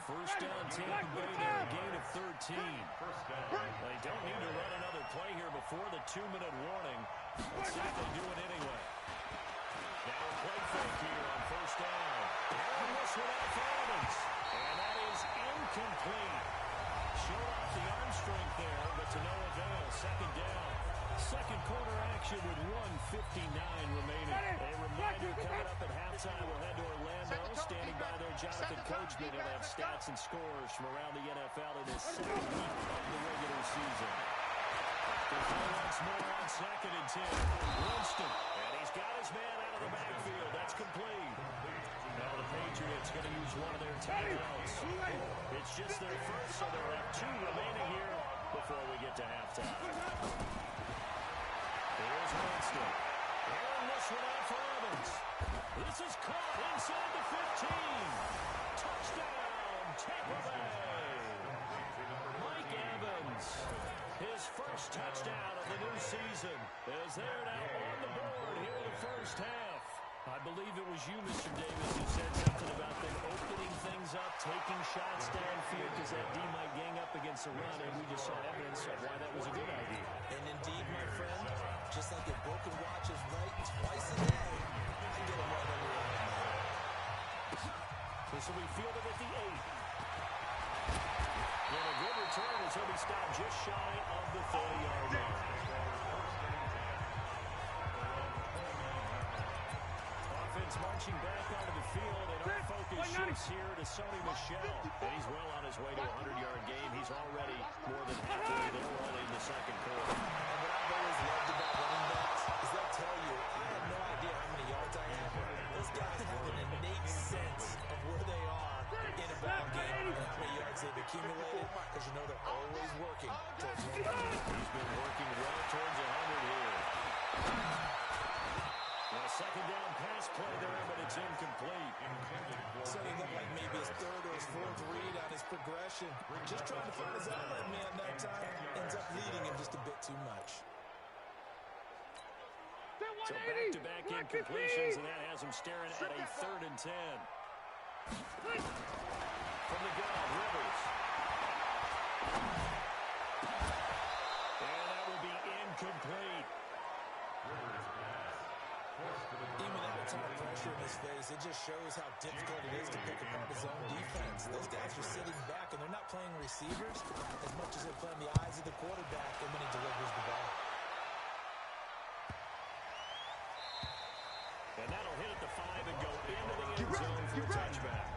First down, Tampa Bay there, a gain of 13. They don't need to run another play here before the 2-minute warning. Let's see if they do it anyway. Now a play fake here on first down. And this one out for Evans. And that is incomplete. Showed off the arm strength there, but to no avail. Second down. Second quarter action with 1:59 remaining. A reminder coming up at halftime. We'll head to Orlando. Standing by there, Jonathan Coachman. He'll have stats and scores from around the NFL in his second week of the regular season. Once more on 2nd and 10. Winston. And he's got his man out of the backfield. That's complete. Now the Patriots going to use one of their timeouts. It's just their first, so they'll have 2 remaining here before we get to halftime. Here's Winston. And this one out for Evans. This is caught inside the 15. Touchdown, Tampa Bay. Mike Evans. His first touchdown of the new season is there now on the board here in the first half. I believe it was you, Mr. Davis, who said something about them opening things up, taking shots downfield because that D might gang up against the run, and we just saw evidence of why that was a good idea. And indeed, my friend, just like a broken watch is right twice a day, I get them right every night. This will be fielded at the 8. And a good return as he'll be stopped just shy of the 30-yard line. Offense marching back onto the field, and our focus shifts here to Sony Michel. And he's well on his way to a 100-yard game. He's already more than halfway there early in the second quarter. And what I've always loved about running backs is they'll tell you, I have no idea how many yards I have. Those guys have an innate sense of where they are in a ball game and how many yards they've accumulated, because you know they're always working towards 100. He's been working well towards 100 here. Now, second down pass play there, but it's incomplete. Setting up like maybe his 3rd or his 4th read on his progression. Just trying to find his outlet man that time. Ends up leading him just a bit too much. So back-to-back incompletions, and that has him staring at a 3rd and 10. From the gun, Rivers. And that will be incomplete. Even at a ton of pressure in his face, it just shows how difficult it is to pick apart his own defense. Those guys are sitting back, and they're not playing receivers as much as they're playing the eyes of the quarterback and when he delivers the ball. And that'll hit at the 5 and go into the end zone for a touchback.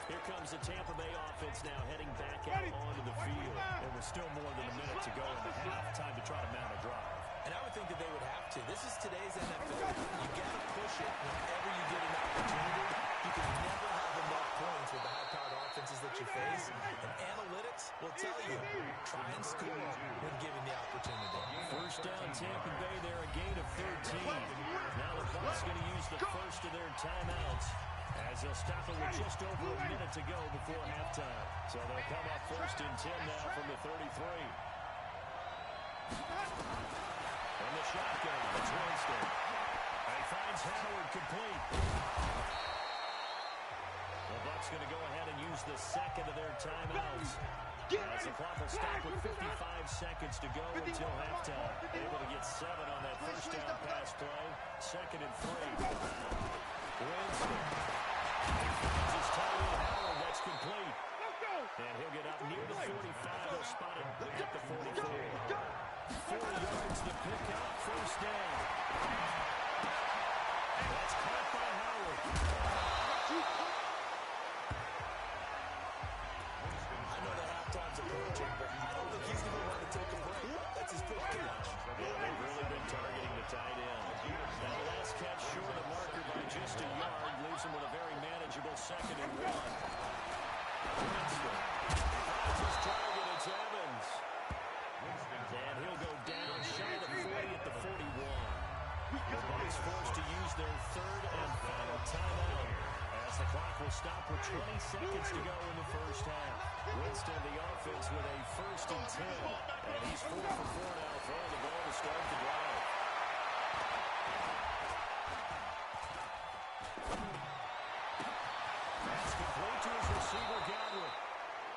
Here comes the Tampa Bay offense now heading back out onto the field. And with still more than a minute to go in the half, time to try to mount a drive. And I would think that they would have to. This is today's NFL. You got to push it whenever you get an opportunity. You can never have enough points with the high-powered offenses that you face. And analytics will tell you, try and score when given the opportunity. First down, Tampa Bay there, a gain of 13. Now the Bucs going to use the first of their timeouts as they'll stop it with just over a minute to go before halftime. So they'll come up first and 10 now from the 33. From the shotgun, it's Winston. And he finds Howard complete. The Bucs going to go ahead and use the second of their timeouts. As the clock will stop with 55 seconds to go until halftime. Able to get 7 on that first down pass play. Second and 3. Winston. He finds his tight end Howard. That's complete. And he'll get up near the 45. He'll spot it at the 44. 4 yards to pick up. First down. That's caught by Howard. I know that halftime's approaching, but I don't think he's going to want to take a break. That's his big catch. Yeah, they've really been targeting the tight end. Now the last catch short of the marker by just a yard leaves him with a very manageable 2nd and 1. Winston. That's his target. It's Evans. And he'll go down shy of 40 at the 41. The Bucs forced to use their 3rd and final timeout as the clock will stop with 20 seconds to go in the first half. Winston, the offense, with a 1st and 10. And he's 4 for 4 now, throwing the ball to start the drive. That's complete to his receiver, Godwin.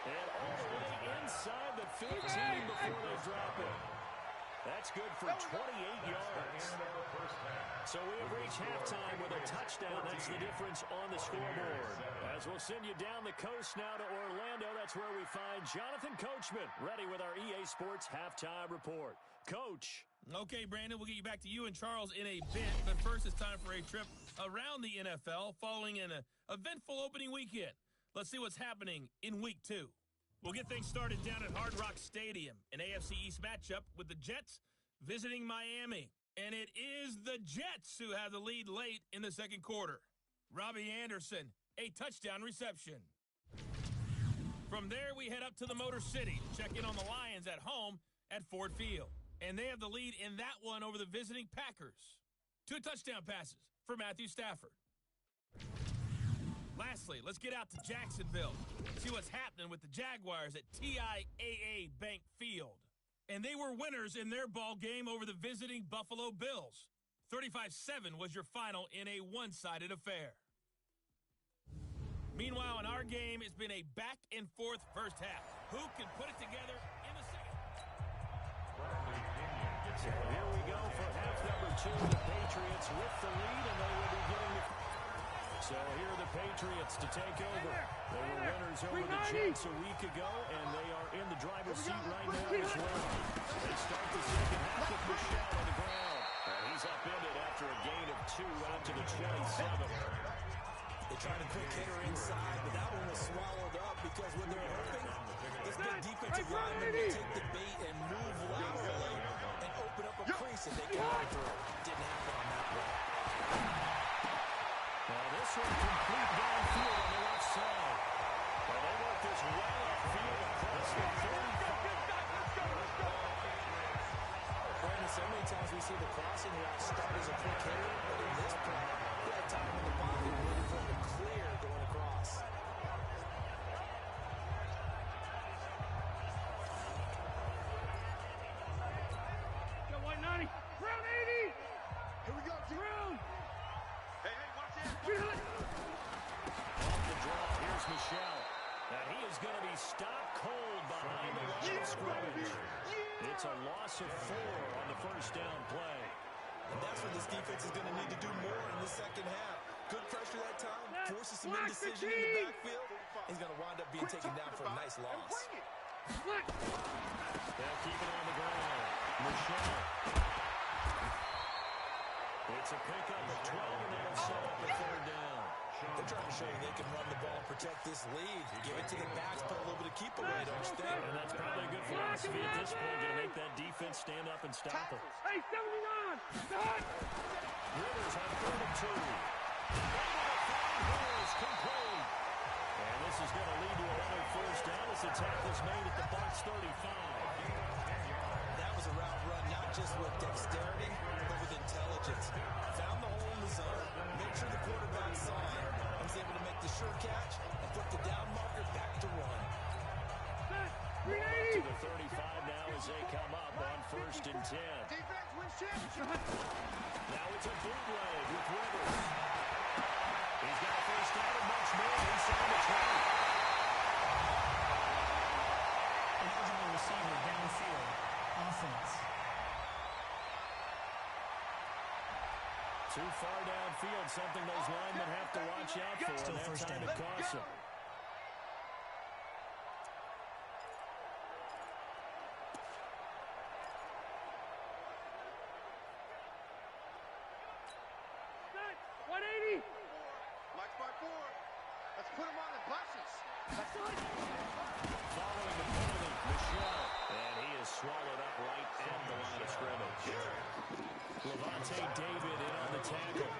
And all the way inside the 15 before they drop it. That's good for 28 yards. So we have reached halftime with a touchdown. That's the difference on the scoreboard. As we'll send you down the coast now to Orlando, that's where we find Jonathan Coachman, ready with our EA Sports halftime report. Coach. Okay, Brandon, we'll get you back to you and Charles in a bit. But first, it's time for a trip around the NFL following an eventful opening weekend. Let's see what's happening in Week 2. We'll get things started down at Hard Rock Stadium, an AFC East matchup with the Jets visiting Miami. And it is the Jets who have the lead late in the second quarter. Robbie Anderson, a touchdown reception. From there, we head up to the Motor City to check in on the Lions at home at Ford Field. And they have the lead in that one over the visiting Packers. 2 touchdown passes for Matthew Stafford. Lastly, let's get out to Jacksonville, see what's happening with the Jaguars at TIAA Bank Field. And they were winners in their ball game over the visiting Buffalo Bills. 35-7 was your final in a one-sided affair. Meanwhile, in our game, it's been a back-and-forth first half. Who can put it together in the second? So here we go for half number 2. The Patriots with the lead, and they will be getting the... So here are the Patriots to take over. They were winners over the Jets a week ago, and they are in the driver's seat right now as well. They start the second half with Michelle on the ground. And he's upended after a gain of 2 out to the 27. They tried a quick hitter inside, but that one was swallowed up because when they're hoping, this big defensive lineman will take the bait and move laterally and open up a crease that they can run through. Didn't happen on that play. Now this one complete downfield on the left side. Well, they work this well upfield across the 35. Brandon, so many times we see the crossing route start as a quick hitter, but in this play, they had time in the pocket waiting for him to clear going across. Go white 90. Brown 80. Here we go, Brown. Hey, watch it. Off the draw, here's Michelle. And he is going to be stopped cold behind the line of scrimmage. It's a loss of 4 on the first down play. And that's what this defense is going to need to do more in the second half. Good pressure that time, forces some indecision in the backfield. He's going to wind up being taken down for a nice loss. They'll keep it on the ground. Michelle. It's a pickup of 12, and that'll set up a third down. They're trying to show you they can run the ball and protect this lead. Give it to the backs, put a little bit of keep away, don't you think? And that's probably a good philosophy at this point, going to make that defense stand up and stop them. Hey, 79! Rivers on 32. Rivers complete. And this is going to lead to another first down as the tackle's made at the Bucs 35. That was a route run, not just with dexterity, but with intelligence. Found the hole in the zone, made sure the quarterback saw it, and was able to make the sure catch and put the down marker back to run. To the 35 now as they come up on 1st and 10. Defense wins championship. Now it's a bootleg with Rivers. He's got a first down and much more inside the 20. Eligible receiver downfield. Offense. Too far downfield, something those linemen have to watch out for. Still And first that time down. to cost them. Watch by 4. Let's put him on the buses. Following the penalty, Michelle. And he is swallowed up right at the line of scrimmage. Levante David in on the tackle.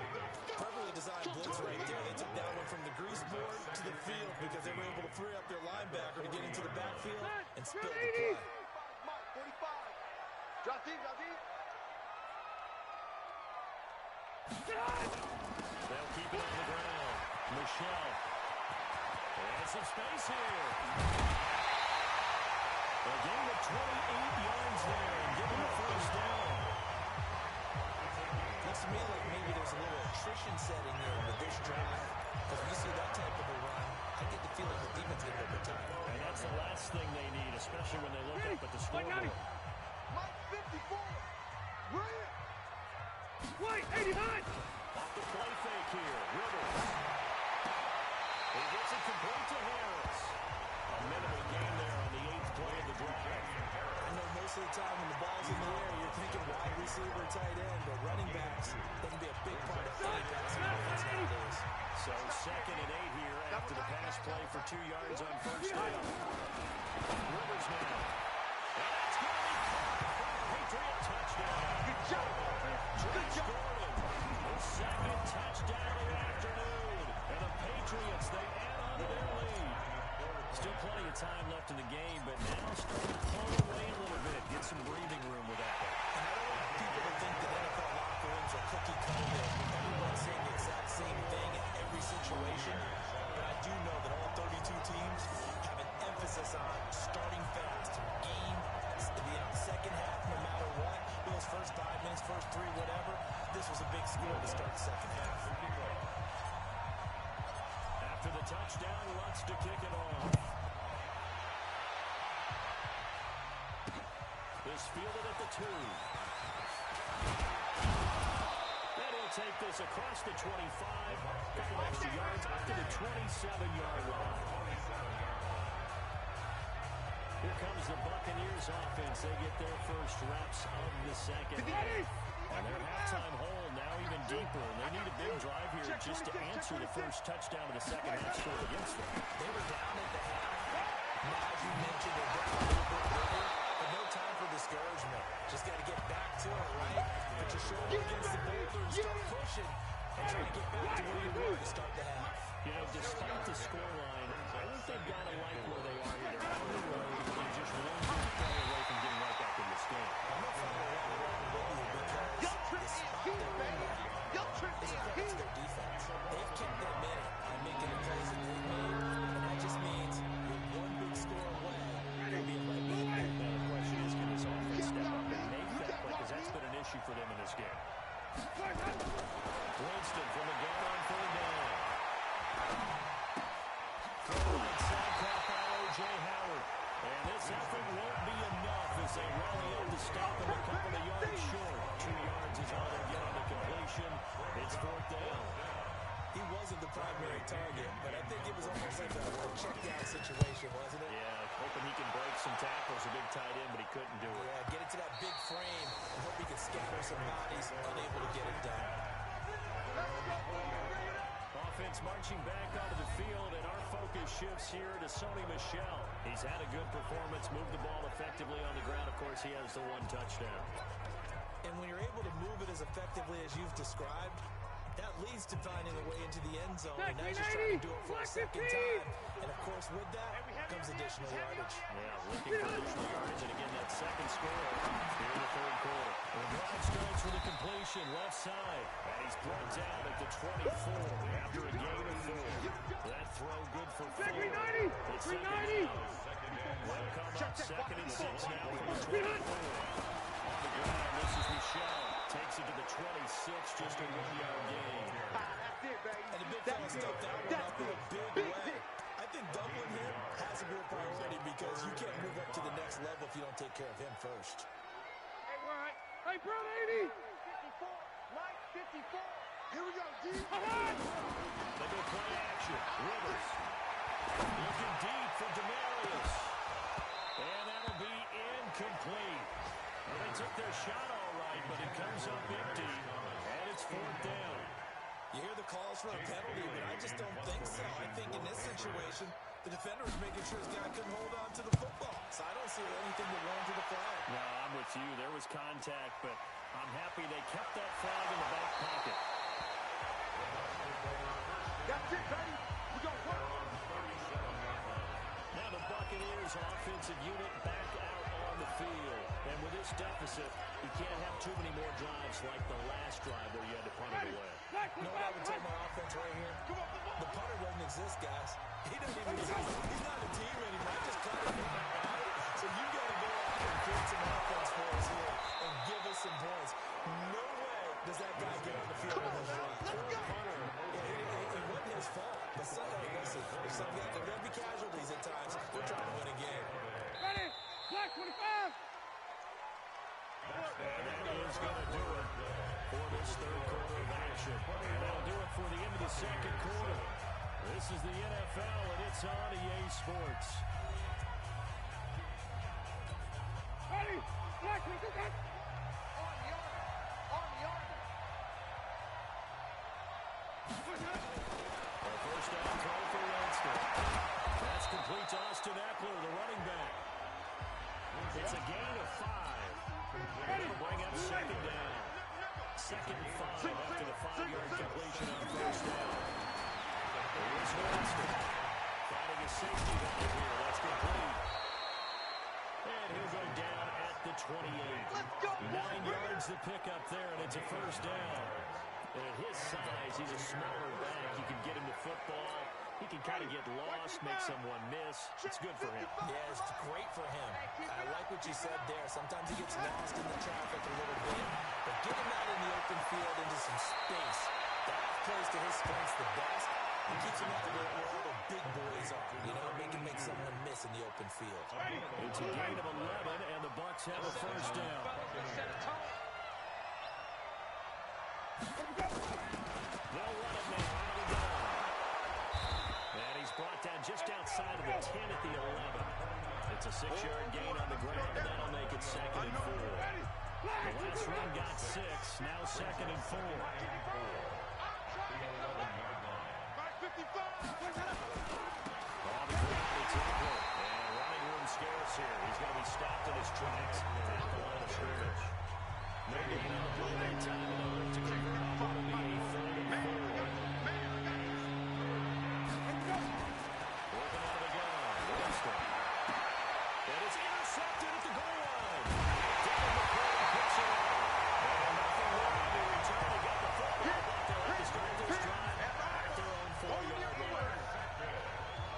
Perfectly designed blitz right there. They took that one from the grease board to the field because they were able to free up their linebacker to get into the backfield and spill the play. Mike, 45. Drop deep, drop deep. They'll keep it on the ground. Michelle. And some space here. A gain of 28 yards there and give him a first down. Looks to me like maybe there's a little attrition setting in with this drive. Because when you see that type of a run, I get the feeling the defense is going to protect. And that's the last thing they need, especially when they look up at the scoreboard. Mike, 50. Wait, 89! Off the play fake here. Rivers. He gets it complete to Harris. A minimal gain there on the 8th play of the drive. I know most of the time when the ball's in the air, you're thinking wide receiver, tight end, but running backs can be a big part of any passing offense nowadays. So 2nd and 8 here after the pass play for 2 yards on first down. Rivers now. And that's going to be caught. Patriot touchdown. Good job! Good Josh job! Gordon, the 2nd touchdown of the afternoon. And the Patriots, they add on to their lead. Still plenty of time left in the game, but now starting to pull away a little bit. Get some breathing room with that. And I don't want people to think that NFL locker rooms are cookie cutter and everyone's saying the exact same thing in every situation. But I do know that all 32 teams have an emphasis on starting fast. Game, second half, no matter what. Those first 5 minutes, first 3, whatever. This was a big score to start the second half. After the touchdown, Lutz to kick it off. This fielded at the 2. And he'll take this across the 25. Couple extra yards up to the 27-yard line. Here comes the Buccaneers offense. They get their first reps of the second half. And their halftime hole now even deeper. And they need a big drive here just to answer the first touchdown of the second half score against them. They were down at the half. Now, as you mentioned, they're down a little bit later, but no time for discouragement. Just got to get back to it, right? Put your shoulder against the boulder and start pushing and try to get back to where you were to start the half. You know, despite the scoreline, I think they've got to like where they are here. They're on the road and just one good play away from getting right back in this game. I'm not finding a lot of wrong with you because the spot they're in now is affecting their defense. They've kept them in it by making the plays that they've made, and that just means with one big score away, they'll be right back there. Now the question is, can this offense step up and make that play? Because that's been an issue for them in this game. Winston from the gun on third down. Throw right side caught by O.J. Howard. And this effort won't be enough as they rally up to stop him a couple of yards short. 2 yards is all they get on the completion. It's 4th down. He wasn't the primary target, but I think it was almost like a check-down situation, wasn't it? Yeah, hoping he can break some tackles, a big tight end, but he couldn't do it. Yeah, get it to that big frame and hope he could scatter some bodies, unable to get it done. Offense marching back onto the field, and our focus shifts here to Sony Michel. He's had a good performance, moved the ball effectively on the ground. Of course, he has the 1 touchdown. And when you're able to move it as effectively as you've described, that leads to finding a way into the end zone, and now just trying to do it for a second time. And, of course, with that comes additional yardage. Yeah, looking for additional yardage, and again, that second score here in the 3rd quarter. The drive starts with a completion left side, and he's brought down at the 24 after a gain of 4. That throw good for 4. It's 2nd down. They'll come up 2nd and 6 now from the 24. On the ground, this is Michel. Takes it to the 26, just a 1-yard gain. And the big fella stepped that one up in a big way. I think doubling him has a real priority because you can't move up to the next level if you don't take care of him first. Hey, Brown 80! 54, Mike 54. Here we go, D. They go play action. Rivers. Looking deep for Demarius. And that'll be incomplete. Well, they took their shot all right, but it comes up empty. And it's 4th down. You hear the calls for a penalty, but I just don't think so. I think in this situation, the defender was making sure his guy couldn't hold on to the football. So I don't see anything to warrant to the flag. No, I'm with you. There was contact, but I'm happy they kept that flag in the back pocket. That's it, baby. We got one. Now the Buccaneers offensive unit back out on the field. And with this deficit, you can't have too many more drives like the last drive where you had to punt it away. You know what I would tell my offense right here? The punter doesn't exist, guys. He doesn't even exist. He's not a team anymore. I just cut him. So you got to go out and create some offense for us here and give us some points. No way does that guy get on the field with his run. Punter, it wasn't his fault. But listen, if some guy can be casualties at times, we're trying to win a game. Ready? Black 25. This is the NFL, and it's on EA Sports. Ready? Black, look at that. A first down throw for Winston. That's complete to Austin Eckler, the running back. It's a gain of 5. It'll bring up second down. Second and 5 after the 5-yard completion on first down. Here's Winston. Finding a safety valve here. That's complete. And he'll go down at the 28. 9 yards to pick up there, and it's a first down. And at his size, he's a smaller back. You can get him to football. He can kind of get lost, make someone miss. It's good for him. Yeah, it's great for him. I like what you said there. Sometimes he gets lost in the traffic a little bit. But get him out in the open field into some space. That plays to his strengths the best. He keeps him out where all the big boys are. You know, make someone miss in the open field. It's a gain of 11, and the Bucs have a first down. They'll run it now out of the gun. And he's brought down just outside of the 10 at the 11. It's a 6-yard gain on the ground, and that'll make it second and 4. The last run got 6, now second and 4. Ball to ground, it's Eckler. And running room scarce here. He's going to be stopped in his tracks at the line of scrimmage. No gain on the play that time, and they'll look to convert on what will be a 3rd and 4. Working out of the gun, Winston. And it's intercepted at the goal line. Down the play, picks it up. And nothing more on the return. They got the football, but they'll have to start this drive at their own 4-yard line.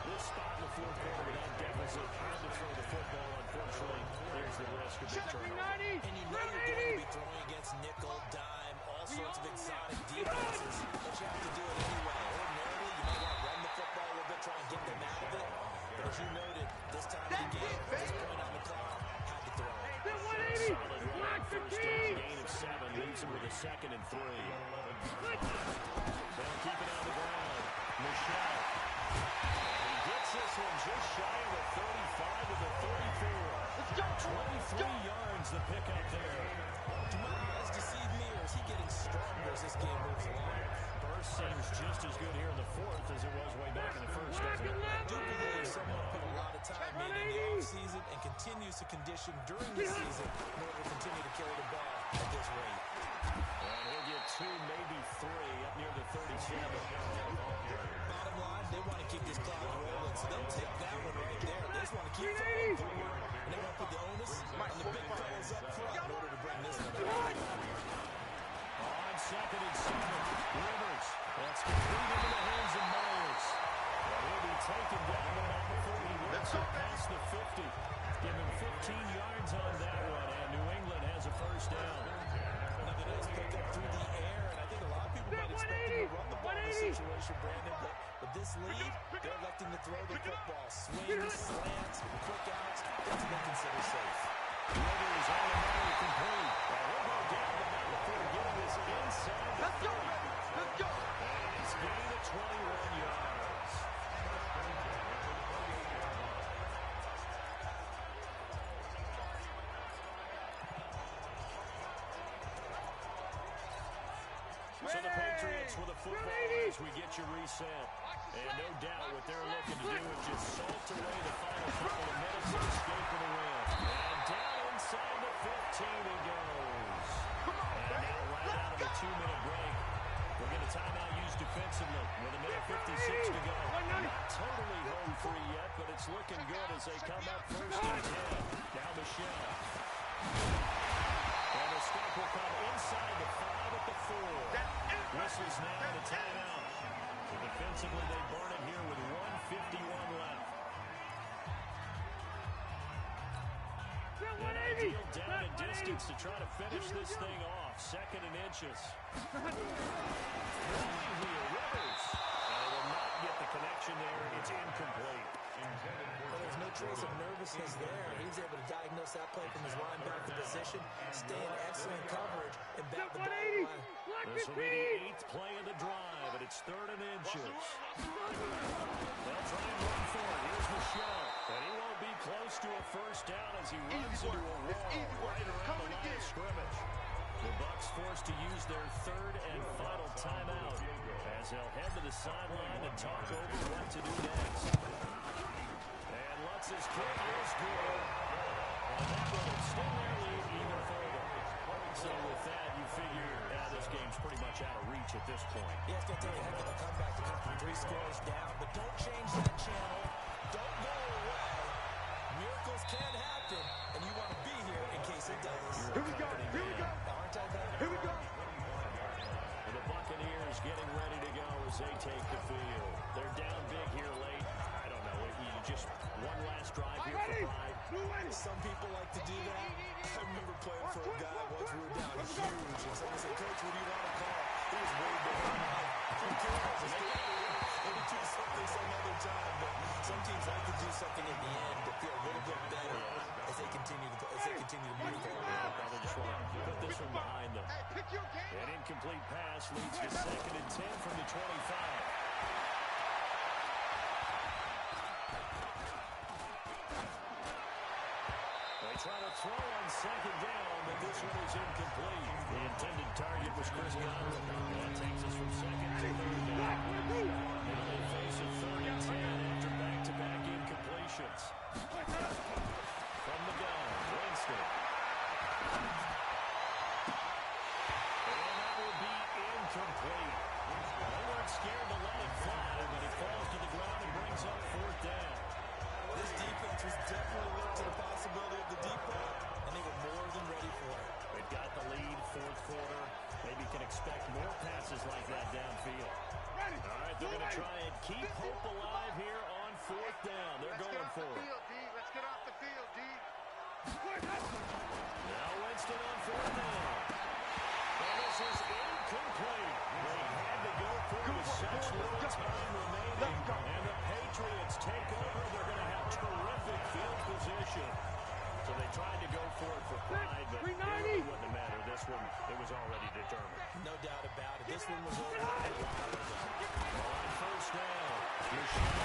This spot in the fourth quarter without deficit, hard to throw the football. Unfortunately, there's the risk of big turnover. And you know you're going to be throwing against nickel, dime, all sorts of exotic defenses, but you have to do it anyway. Ordinarily, you might want to run the football a little bit, try and get them out of it. But as you noted, this time of the game, at this point on the clock, had to throw it. Solid run, first down, gain of 7, leaves him with a 2nd and 3. They'll keep it on the ground. Michelle. He gets this one just shy of the 35 to the 34. 23 yards the pickup there. Has deceived me, or is he getting stronger as this game moves along? Burst seems just as good here in the 4th as it was way back in the 1st. I do believe someone put a lot of time in the offseason and continues to condition during the season in order to continue to carry the ball at this rate. And he'll get 2, maybe 3 up near the 37. Bottom line, they want to keep this clock rolling, so they'll take that one right there. They just want to keep throwing forward, and they want to put the onus on the big fellas up front in order to bring this one down. On 2nd and 7, Rivers. That's complete into the hands of Myers. And he'll be taken down now before he works it past the 50. Give him 15 yards on that one, and New England has a first down. Another nice pickup through the air, and I think a lot of people might expect him to run the ball in this situation, Brandon, but with this lead, they're electing to throw the football. Swings, slants, quick outs, things they consider safe. Rivers on the money, complete. He'll go down the middle before getting this inside the 30. Let's go. And it's gained at 21 yards. So the Patriots with a football as we get you reset. And no doubt what they're looking to do is just salt away the final couple of minutes and escape with a win. And down inside the 15 he goes. And now right out of a 2-minute break. We'll get a timeout used defensively with a minute 56 to go. Not totally home free yet, but it's looking good as they come up 1st and 10. Now Michelle. And the stop will come inside the 5 at the 4. Whistles now the timeout. Defensively, they burn it here with 1:51 left. Deal down in distance to try to finish this thing off. 2nd and inches. Rivers. And will not get the connection there. It's incomplete. Well, there's no trace of nervousness there. He's able to diagnose that play from his linebacker position, stay in excellent coverage, and bat the ball away. This will be the 8th play of the drive, and it's 3rd and inches. for it. Here's Michelle. And he won't be close to a first down as he runs into a wall right around the line of scrimmage. The Bucs forced to use their third and final timeout as they'll head to the sideline to talk over what to do next. And Lutz's kick is good. And that will extend their lead even further. So with that, you figure this game's pretty much out of reach at this point. Yeah, it's going to take a heck of a comeback to come from 3 scores down. But don't change that channel. Don't go away. Miracles can happen, and you want to be here in case it does. Here we go. Here we go. Aren't I better? Here we go. And the Buccaneers getting ready to go as they take the field. They're down big here late. I don't know. You just one last drive here for pride. Some people like to do that. I remember playing for a guy once we were down huge, and someone said, "Coach, what do you want to call?" He was way behind. Who cares? Maybe do something some other time, but some teams like to do something at the end to feel a little bit better as they continue to move forward. They just want to put this one behind them. An incomplete pass leads to 2nd and 10 from the 25. They try to throw on 2nd down, but this one is incomplete. The intended target was Chris Godwin. That takes us from 2nd to 3rd down. Now they face a 3rd and 10 after back-to-back incompletions. From the gun, Winston. And that will be incomplete. They weren't scared to let it fly, but it falls to the ground and brings up 4th down. This defense was definitely looked to the possibility of the deep ball, and they were more than ready for it. They've got the lead, 4th quarter. Maybe can expect more passes like that downfield. All right, they're going to try and keep hope alive here on 4th down. They're going for it. Let's get off the field, D. Now Winston on 4th down. And this is incomplete. They had to go for it with such little time remaining. And the Patriots take over. They're going to have terrific field position. So they tried to go for it for pride, but it really wouldn't have mattered. This one, it was already determined. No doubt about it. This one was over. On 1st down, Michelle.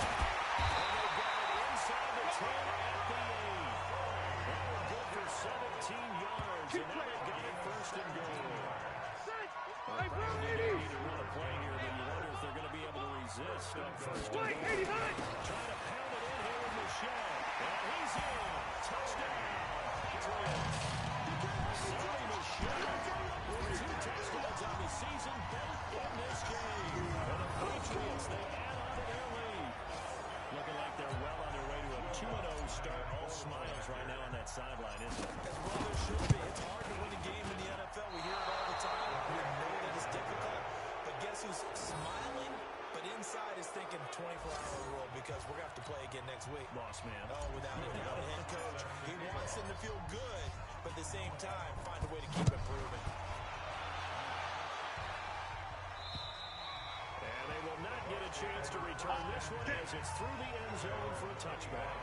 And they got it inside the 10 at the 8. That was good for 17 yards, and now they've got it 1st and goal. They need to run a play here, but you wonder if they're going to be able to resist on 1st and goal. Trying to pound it in here with Michelle. And he's in. Touchdown. Patriots. Sonny Michelle with 2 touchdowns on the season, both in this game. And the Patriots, they add on to their lead. Looking like they're well on their way to a 2-0 start. All smiles right now on that sideline, isn't it? As well there should be. It's hard to win a game in the NFL. We hear it all the time. We know that it's difficult. But guess who's smiling? But inside is thinking 24-hour rule because we're going to have to play again next week. Boss man. Oh, without a doubt, head coach. He wants them to feel good, but at the same time, find a way to keep improving. And they will not get a chance to return this one as it's through the end zone for a touchback.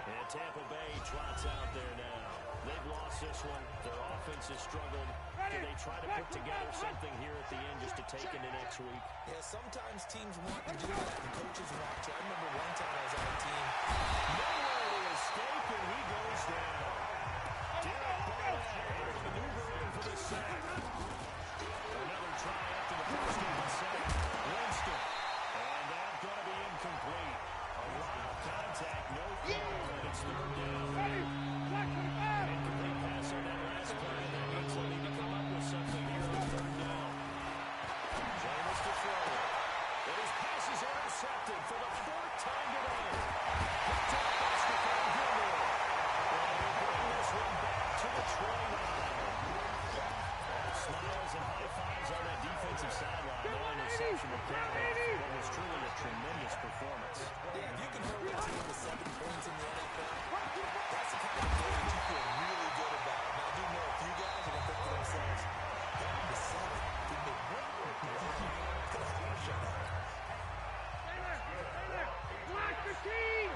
And Tampa Bay trots out there now. They've lost this one. Their offense has struggled. Do they try to put together something here at the end just to take into next week? Yeah, sometimes teams want to do that, and coaches want to. I remember one time I was on a team. Nowhere to escape, and he goes down. Derek Barnett able to maneuver in for the sack. Another try after the first and the second. Winston. And that's going to be incomplete. A lot of contact, no call, and it's 3rd down. Incomplete pass on that last play, and that means they'll need to come up with something here on 3rd down. James to throw. And his pass is intercepted for the 4th time today. Picked up by Stephon Gilmore. And they bring this one back to the 29. Smiles and high fives on that defensive sideline. No interception with Cameron. That was truly a tremendous performance. Yeah, if you can hold a team to 7 points in the NFL, that's the kind of game that you feel really good about. Now, I do know a few guys are going to think to themselves, going to 7, did they win? Could have had a shutout. Block the team!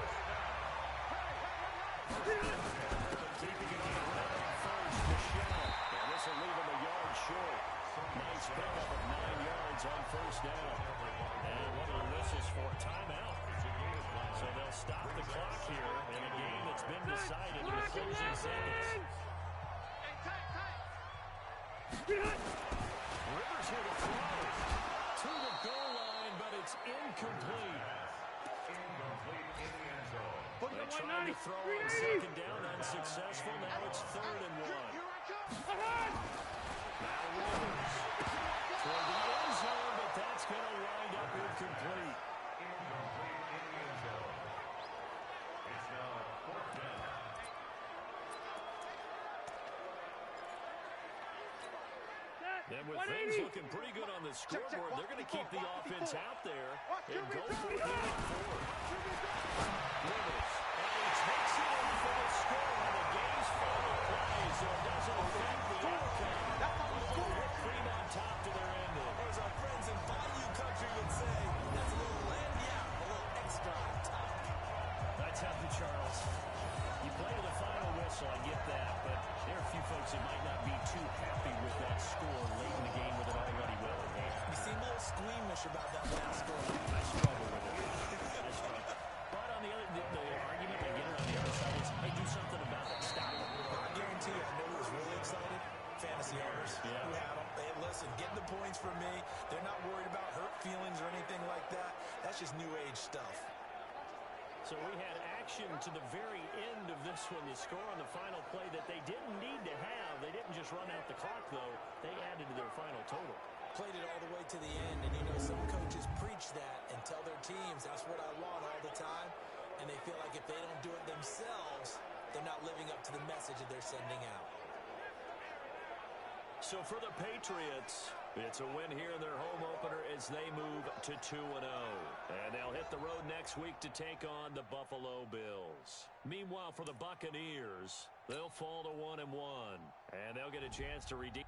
Keeping it on the ground on 1st, Michelle. And this will leave him a yard short. Nice pickup of 9 yards on 1st down. And what are this is for? Timeout. So they'll stop the clock here in a game that's been decided in the closing seconds. Rivers here to throw. To the goal line, but it's incomplete. They tried to throw on second down, unsuccessful. Now it's 3rd and 1. Now Rivers for the end zone, but that's going to wind up incomplete. It's now 4th down. And with things looking pretty good on the scoreboard, they're going to keep the offense out there and go for it here on 4th. Rivers, and he takes it in for the score on the game's final play, so it doesn't affect the outcome. Whipped cream on top to their ending. As our friends in Bayou Country would say, that's a little lagniappe, a little extra on top. That's healthy, Charles. You play to the final whistle, I get that, but there are a few folks that might not be too happy with that score late in the game with it already well in hand. You seem a little squeamish about that last score. I struggle with it. I struggle. But on the argument I get it on the other side is, hey, do something about it. Stop it. I guarantee you, I know who was really excited. Fantasy owners who had them. Hey, listen, getting the points from me. They're not worried about hurt feelings or anything like that. That's just new age stuff. So we had action to the very end of this one. The score on the final play that they didn't need to have. They didn't just run out the clock, though. They added to their final total. Played it all the way to the end, and you know some coaches preach that and tell their teams that's what I want all the time, and they feel like if they don't do it themselves, they're not living up to the message that they're sending out. So for the Patriots, it's a win here in their home opener as they move to 2-0. And they'll hit the road next week to take on the Buffalo Bills. Meanwhile, for the Buccaneers, they'll fall to 1-1. And they'll get a chance to redeem.